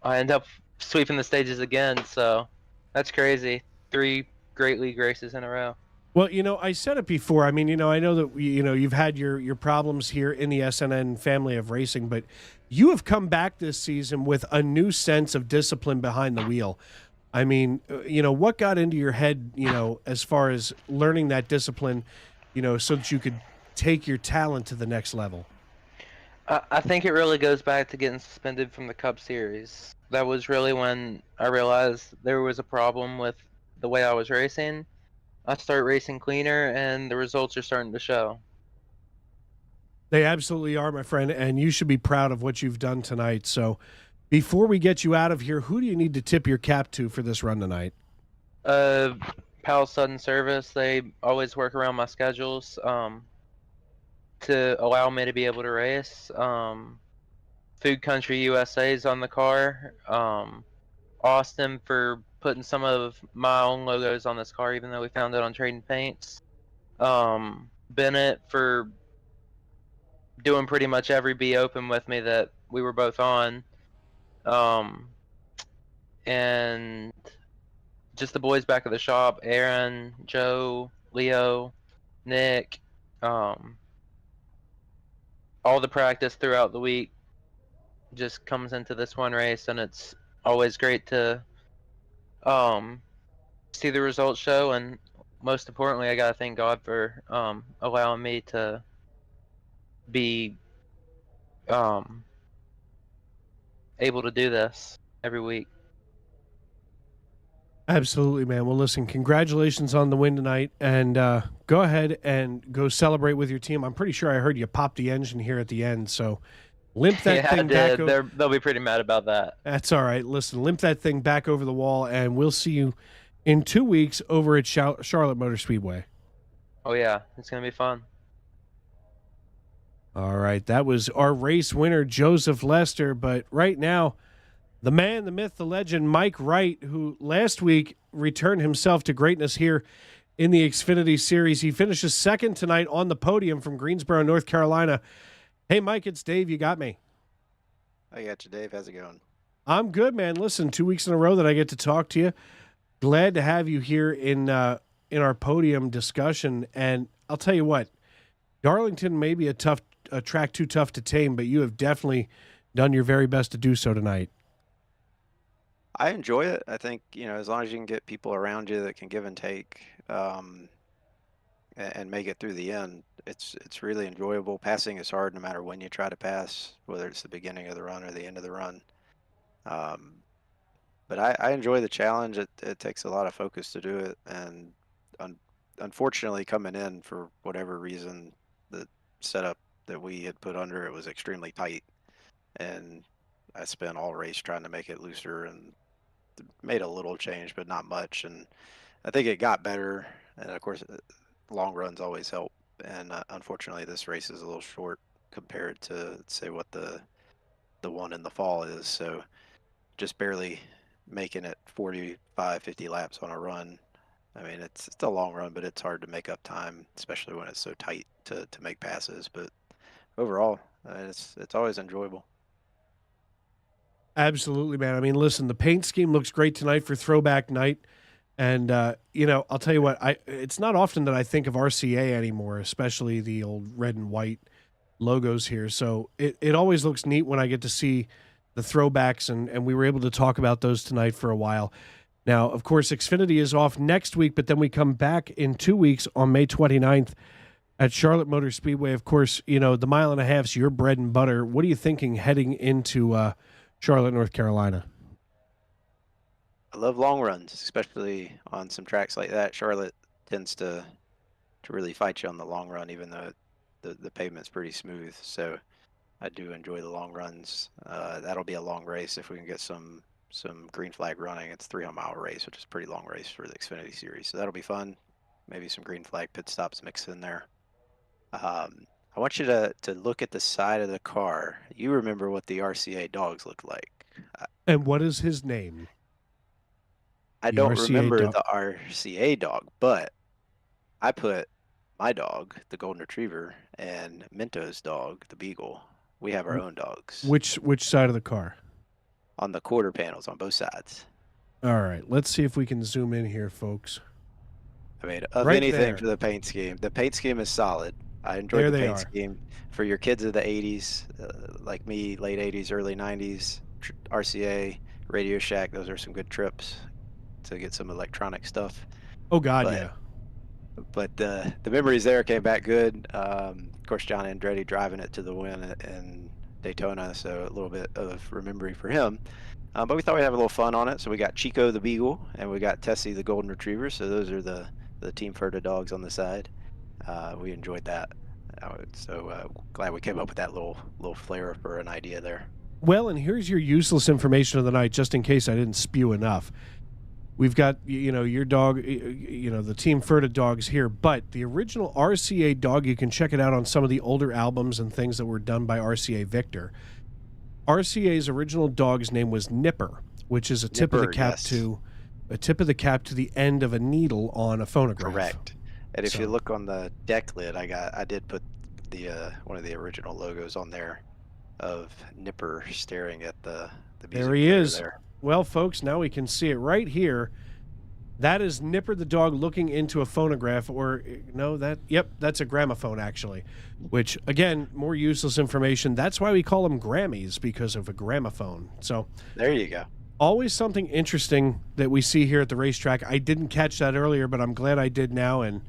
I end up sweeping the stages again. So that's crazy. 3 great league races in a row. Well, you know, I said it before. I mean, you know, I know that you've had your problems here in the SNN family of racing, but you have come back this season with a new sense of discipline behind the wheel. I mean, you know, what got into your head, you know, as far as learning that discipline, you know, so that you could take your talent to the next level? I think it really goes back to getting suspended from the Cup Series. That was really when I realized there was a problem with the way I was racing. I start racing cleaner, and the results are starting to show. They absolutely are, my friend, and you should be proud of what you've done tonight. So before we get you out of here, who do you need to tip your cap to for this run tonight? Pal Sudden Service, they always work around my schedules to allow me to be able to race. Food Country USA's on the car. Austin for putting some of my own logos on this car, even though we found it on Trading Paints. Bennett for doing pretty much every B Open with me that we were both on. And just the boys back at the shop, Aaron, Joe, Leo, Nick, all the practice throughout the week just comes into this one race, and it's always great to see the results show. And most importantly, I gotta thank God for allowing me to be able to do this every week. Absolutely, man. Well, listen, congratulations on the win tonight, and go ahead and go celebrate with your team. I'm pretty sure I heard you pop the engine here at the end, so limp that Yeah, thing I back. did. They'll be pretty mad about that. That's all right. Listen, limp that thing back over the wall, and we'll see you in 2 weeks over at Charlotte Motor Speedway. Oh yeah, it's gonna be fun. All right, that was our race winner, Joseph Lester. But right now, the man, the myth, the legend, Mike Wright, who last week returned himself to greatness here in the Xfinity Series. He finishes second tonight on the podium from Greensboro, North Carolina. Hey, Mike, it's Dave. You got me. I got you, Dave. How's it going? I'm good, man. Listen, 2 weeks in a row that I get to talk to you. Glad to have you here in our podium discussion. And I'll tell you what, Darlington may be a track too tough to tame, but you have definitely done your very best to do so tonight. I enjoy it. I think, as long as you can get people around you that can give and take, and make it through the end, it's really enjoyable. Passing is hard no matter when you try to pass, whether it's the beginning of the run or the end of the run. But I enjoy the challenge. It takes a lot of focus to do it, and unfortunately, coming in for whatever reason, the setup that we had put under it was extremely tight, and I spent all race trying to make it looser and made a little change, but not much. And I think it got better. And of course, long runs always help. And unfortunately, this race is a little short compared to, say, what the one in the fall is. So just barely making it 45, 50 laps on a run. I mean, it's a long run, but it's hard to make up time, especially when it's so tight to make passes. But overall, it's always enjoyable. Absolutely, man. I mean, listen, the paint scheme looks great tonight for throwback night. And, I'll tell you what, it's not often that I think of RCA anymore, especially the old red and white logos here. So it always looks neat when I get to see the throwbacks, and we were able to talk about those tonight for a while. Now, of course, Xfinity is off next week, but then we come back in 2 weeks on May 29th at Charlotte Motor Speedway. Of course, the 1.5 miles your bread and butter. What are you thinking heading into Charlotte, North Carolina? I love long runs, especially on some tracks like that. Charlotte tends to really fight you on the long run, even though the pavement's pretty smooth. So I do enjoy the long runs. That'll be a long race if we can get some green flag running. It's a 300-mile race, which is a pretty long race for the Xfinity Series. So that'll be fun. Maybe some green flag pit stops mixed in there. I want you to look at the side of the car. You remember what the RCA dogs looked like. And what is his name? I The don't RCA remember dog. the RCA dog, but I put my dog, the Golden Retriever, and Minto's dog, the Beagle. We have our own dogs Which side of the car? on the quarter panels on both sides. All right, let's see if we can zoom in here, folks. I mean, of Right anything there. for the paint scheme. The paint scheme is solid. I enjoyed There the they paint are. scheme. For your kids of the 80s, like me, late 80s, early 90s, RCA, Radio Shack, those are some good trips to get some electronic stuff. Oh, God, But- yeah. But the memories there came back good. Of course, John Andretti driving it to the win in Daytona, so a little bit of remembering for him. But we thought we'd have a little fun on it, so we got Chico the Beagle and we got Tessie the Golden Retriever. So those are the the Team Ferda dogs on the side. We enjoyed that. Glad we came up with that little flair for an idea there. Well, and here's your useless information of the night, just in case I didn't spew enough. We've got, your dog, the Team Ferda dogs here, but the original RCA dog, you can check it out on some of the older albums and things that were done by RCA Victor. RCA's original dog's name was Nipper, which is a tip of the cap to the end of a needle on a phonograph. Correct. And if you look on the deck lid, I did put the one of the original logos on there of Nipper staring at the music there he player is. there. Well, folks, now we can see it right here. That is Nipper the dog looking into a phonograph, that's a gramophone, actually, which, again, more useless information. That's why we call them Grammys, because of a gramophone. So there you go. Always something interesting that we see here at the racetrack. I didn't catch that earlier, but I'm glad I did now. And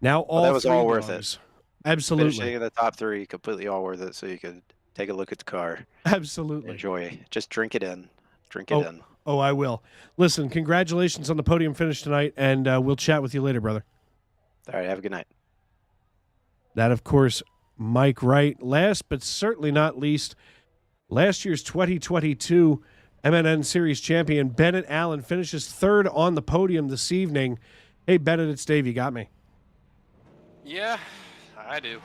now that was all worth it. it. Absolutely. Finishing in the top 3, completely all worth it, so you could take a look at the car. Absolutely. Enjoy. Just drink it in. Drink it in. Oh, I will. Listen, congratulations on the podium finish tonight, and we'll chat with you later, brother. All right, have a good night. That, of course, Mike Wright. Last but certainly not least, last year's 2022 MNN Series champion, Bennett Allen, finishes 3rd on the podium this evening. Hey, Bennett, it's Dave. You got me? Yeah, I do.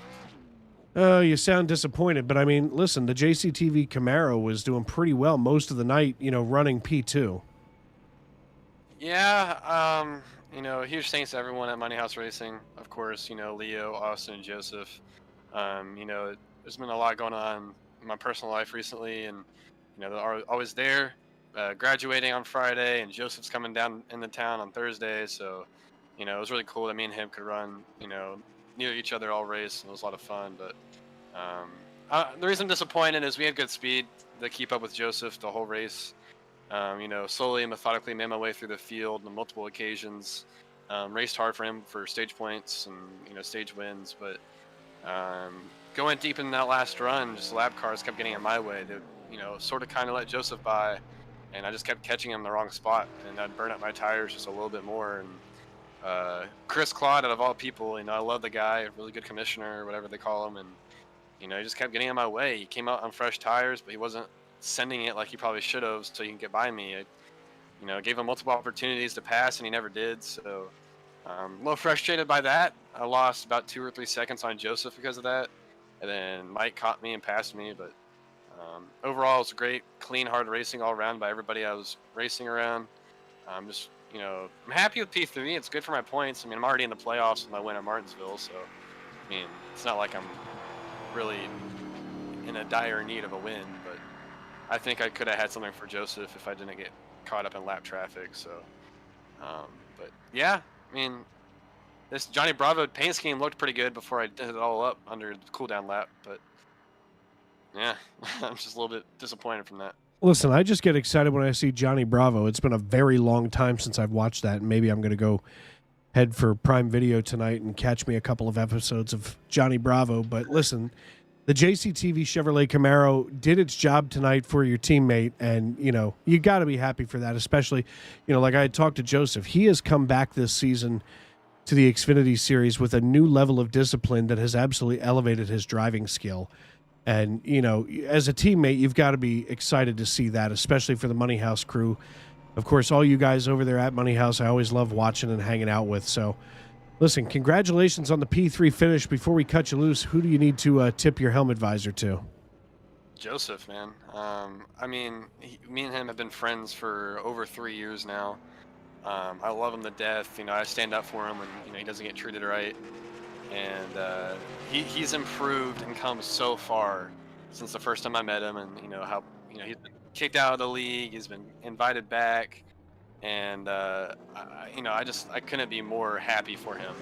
You sound disappointed, but I mean, listen, the JCTV Camaro was doing pretty well most of the night, running P2. Yeah, huge thanks to everyone at Money House Racing. Of course, Leo, Austin, and Joseph. There's been a lot going on in my personal life recently, and, they're always there. Graduating on Friday, and Joseph's coming down into town on Thursday, so, it was really cool that me and him could run, near each other all race, and it was a lot of fun. But the reason I'm disappointed is we had good speed to keep up with Joseph the whole race. Slowly and methodically made my way through the field on multiple occasions. Raced hard for him for stage points and stage wins, but going deep in that last run, just lap cars kept getting in my way. They sort of kind of let Joseph by, and I just kept catching him in the wrong spot, and I'd burn up my tires just a little bit more. And Chris Claude, out of all people, I love the guy, really good commissioner, whatever they call him, and he just kept getting in my way. He came out on fresh tires, but he wasn't sending it like he probably should have, so he can get by me. I gave him multiple opportunities to pass, and he never did. So a little frustrated by that. I lost about 2 or 3 seconds on Joseph because of that, and then Mike caught me and passed me. But overall, it was great, clean, hard racing all around by everybody I was racing around. I'm happy with P3. It's good for my points. I'm already in the playoffs with my win at Martinsville, so it's not like I'm really in a dire need of a win. But I think I could have had something for Joseph if I didn't get caught up in lap traffic. So, but yeah, this Johnny Bravo paint scheme looked pretty good before I did it all up under the cooldown lap. But yeah, I'm just a little bit disappointed from that. Listen, I just get excited when I see Johnny Bravo. It's been a very long time since I've watched that, and maybe I'm going to go head for Prime Video tonight and catch me a couple of episodes of Johnny Bravo. But listen, the JCTV Chevrolet Camaro did its job tonight for your teammate, and, you got to be happy for that, especially, like I had talked to Joseph. He has come back this season to the Xfinity Series with a new level of discipline that has absolutely elevated his driving skill. And, as a teammate, you've got to be excited to see that, especially for the Money House crew. Of course, all you guys over there at Money House, I always love watching and hanging out with. So, listen, congratulations on the P3 finish. Before we cut you loose, who do you need to tip your helmet visor to? Joseph, man. Me and him have been friends for over 3 years now. I love him to death. I stand up for him when he doesn't get treated right. And he's improved and come so far since the first time I met him, and how he's been kicked out of the league, he's been invited back, and I couldn't be more happy for him.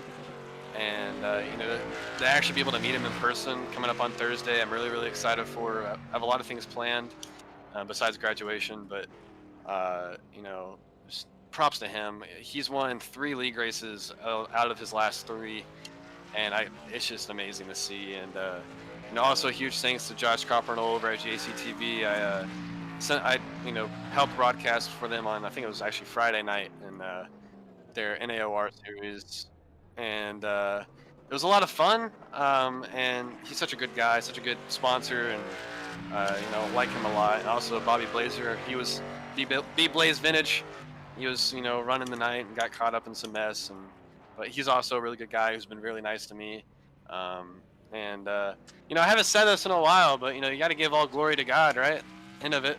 And to actually be able to meet him in person coming up on Thursday, I'm really, really excited for. I have a lot of things planned besides graduation, but just props to him. He's won 3 league races out of his last 3. And it's just amazing to see. And also huge thanks to Josh Coppernoll over at JCTV. I helped broadcast for them on, I think it was actually Friday night, and their NAOR series, and it was a lot of fun. And he's such a good guy, such a good sponsor, and like him a lot. And also Bobby Blazer, he was B Blaze Vintage. He was running the night and got caught up in some mess, but he's also a really good guy who's been really nice to me. I haven't said this in a while, but you got to give all glory to God, right? End of it.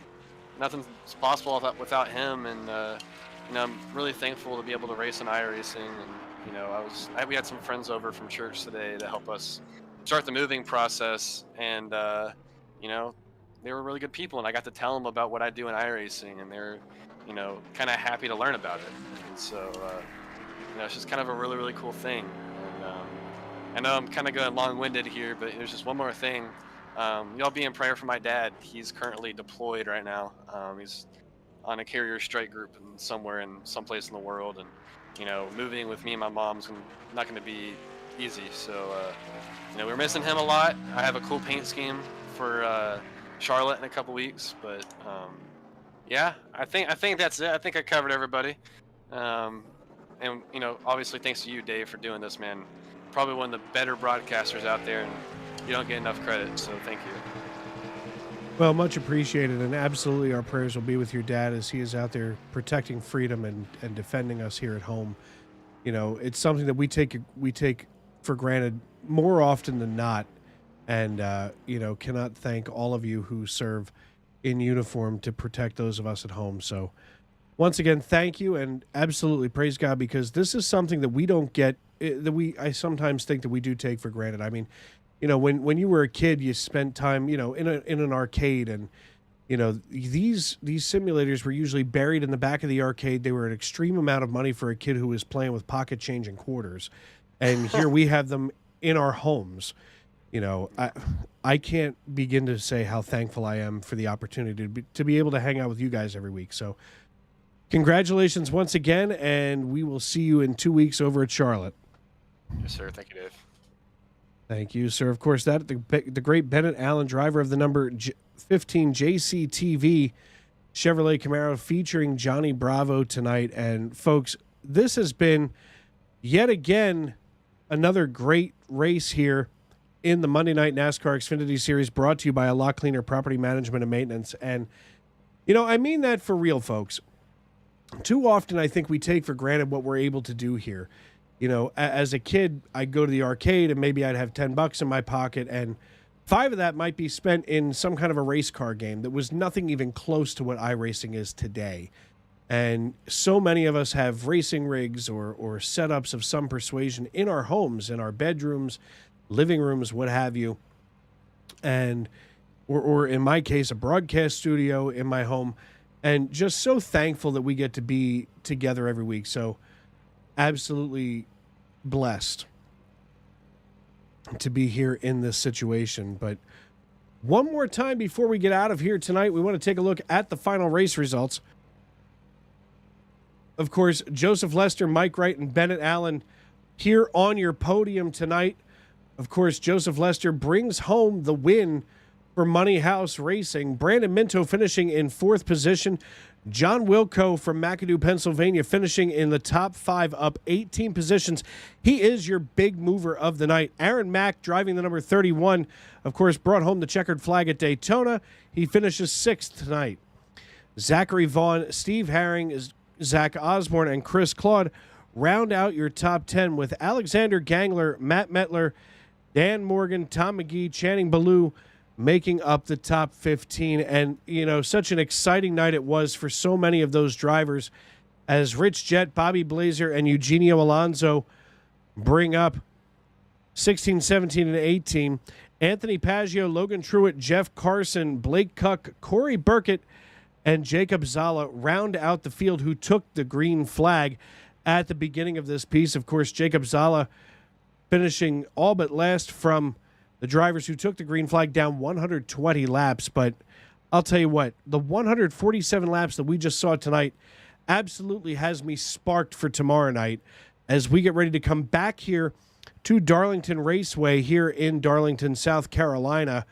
Nothing's possible without him, and I'm really thankful to be able to race in iRacing. And we had some friends over from church today to help us start the moving process, and they were really good people, and I got to tell them about what I do in iRacing, and they're kind of happy to learn about it. And so it's just kind of a really, really cool thing. And I know I'm kind of going long-winded here, but there's just one more thing. Y'all be in prayer for my dad. He's currently deployed right now. He's on a carrier strike group somewhere in someplace in the world, and moving with me and my mom's not going to be easy. So we're missing him a lot. I have a cool paint scheme for Charlotte in a couple weeks, but yeah, I think that's it. I think I covered everybody. And obviously thanks to you, Dave, for doing this, man. Probably one of the better broadcasters out there, and you don't get enough credit, so thank you. Well, much appreciated, and absolutely our prayers will be with your dad as he is out there protecting freedom and defending us here at home. It's something that we take for granted more often than not, and cannot thank all of you who serve in uniform to protect those of us at home. So once again, thank you, and absolutely praise God, because this is something that we don't get, I sometimes think that we do take for granted. I mean, when you were a kid, you spent time, in an arcade, and these simulators were usually buried in the back of the arcade. They were an extreme amount of money for a kid who was playing with pocket change and quarters, and here we have them in our homes. I can't begin to say how thankful I am for the opportunity to be able to hang out with you guys every week. So congratulations once again, and we will see you in 2 weeks over at Charlotte. Yes, sir. Thank you, Dave. Thank you, sir. Of course, the great Bennett Allen, driver of the number 15 JCTV Chevrolet Camaro, featuring Johnny Bravo tonight. And folks, this has been yet again another great race here in the Monday Night NASCAR Xfinity Series, brought to you by A Lot Cleaner Property Management and Maintenance. And I mean that for real, folks. Too often, I think we take for granted what we're able to do here. As a kid, I'd go to the arcade and maybe I'd have $10 in my pocket, and 5 of that might be spent in some kind of a race car game that was nothing even close to what iRacing is today. And so many of us have racing rigs or setups of some persuasion in our homes, in our bedrooms, living rooms, what have you. And or in my case, a broadcast studio in my home. And just so thankful that we get to be together every week. So absolutely blessed to be here in this situation. But one more time before we get out of here tonight, we want to take a look at the final race results. Of course, Joseph Lester, Mike Wright, and Bennett Allen here on your podium tonight. Of course, Joseph Lester brings home the win for Money House Racing. Brandon Minto finishing in 4th position. John Wilco from McAdoo, Pennsylvania, finishing in the top 5, up 18 positions. He is your big mover of the night. Aaron Mack, driving the number 31, of course, brought home the checkered flag at Daytona. He finishes 6th tonight. Zachary Vaughn, Steve Herring, Zach Osborne, and Chris Claude round out your top 10, with Alexander Gangler, Matt Metler, Dan Morgan, Tom McGee, Channing Ballou making up the top 15. And, such an exciting night it was for so many of those drivers, as Rich Jett, Bobby Blazer, and Eugenio Alonso bring up 16, 17, and 18. Anthony Paggio, Logan Truitt, Jeff Carson, Blake Cuck, Corey Burkett, and Jacob Zala round out the field, who took the green flag at the beginning of this piece. Of course, Jacob Zala finishing all but last from the drivers who took the green flag, down 120 laps. But I'll tell you what, the 147 laps that we just saw tonight absolutely has me sparked for tomorrow night, as we get ready to come back here to Darlington Raceway here in Darlington, South Carolina,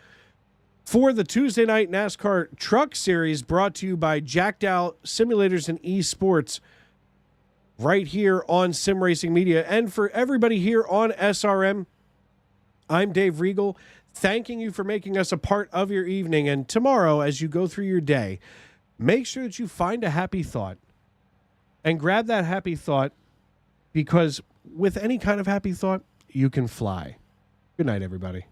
for the Tuesday Night NASCAR Truck Series, brought to you by Jackdow Simulators and Esports. right here on Sim Racing Media. And for everybody here on SRM, I'm Dave Regal, thanking you for making us a part of your evening. And tomorrow, as you go through your day, make sure that you find a happy thought and grab that happy thought, because with any kind of happy thought, you can fly. Good night, everybody.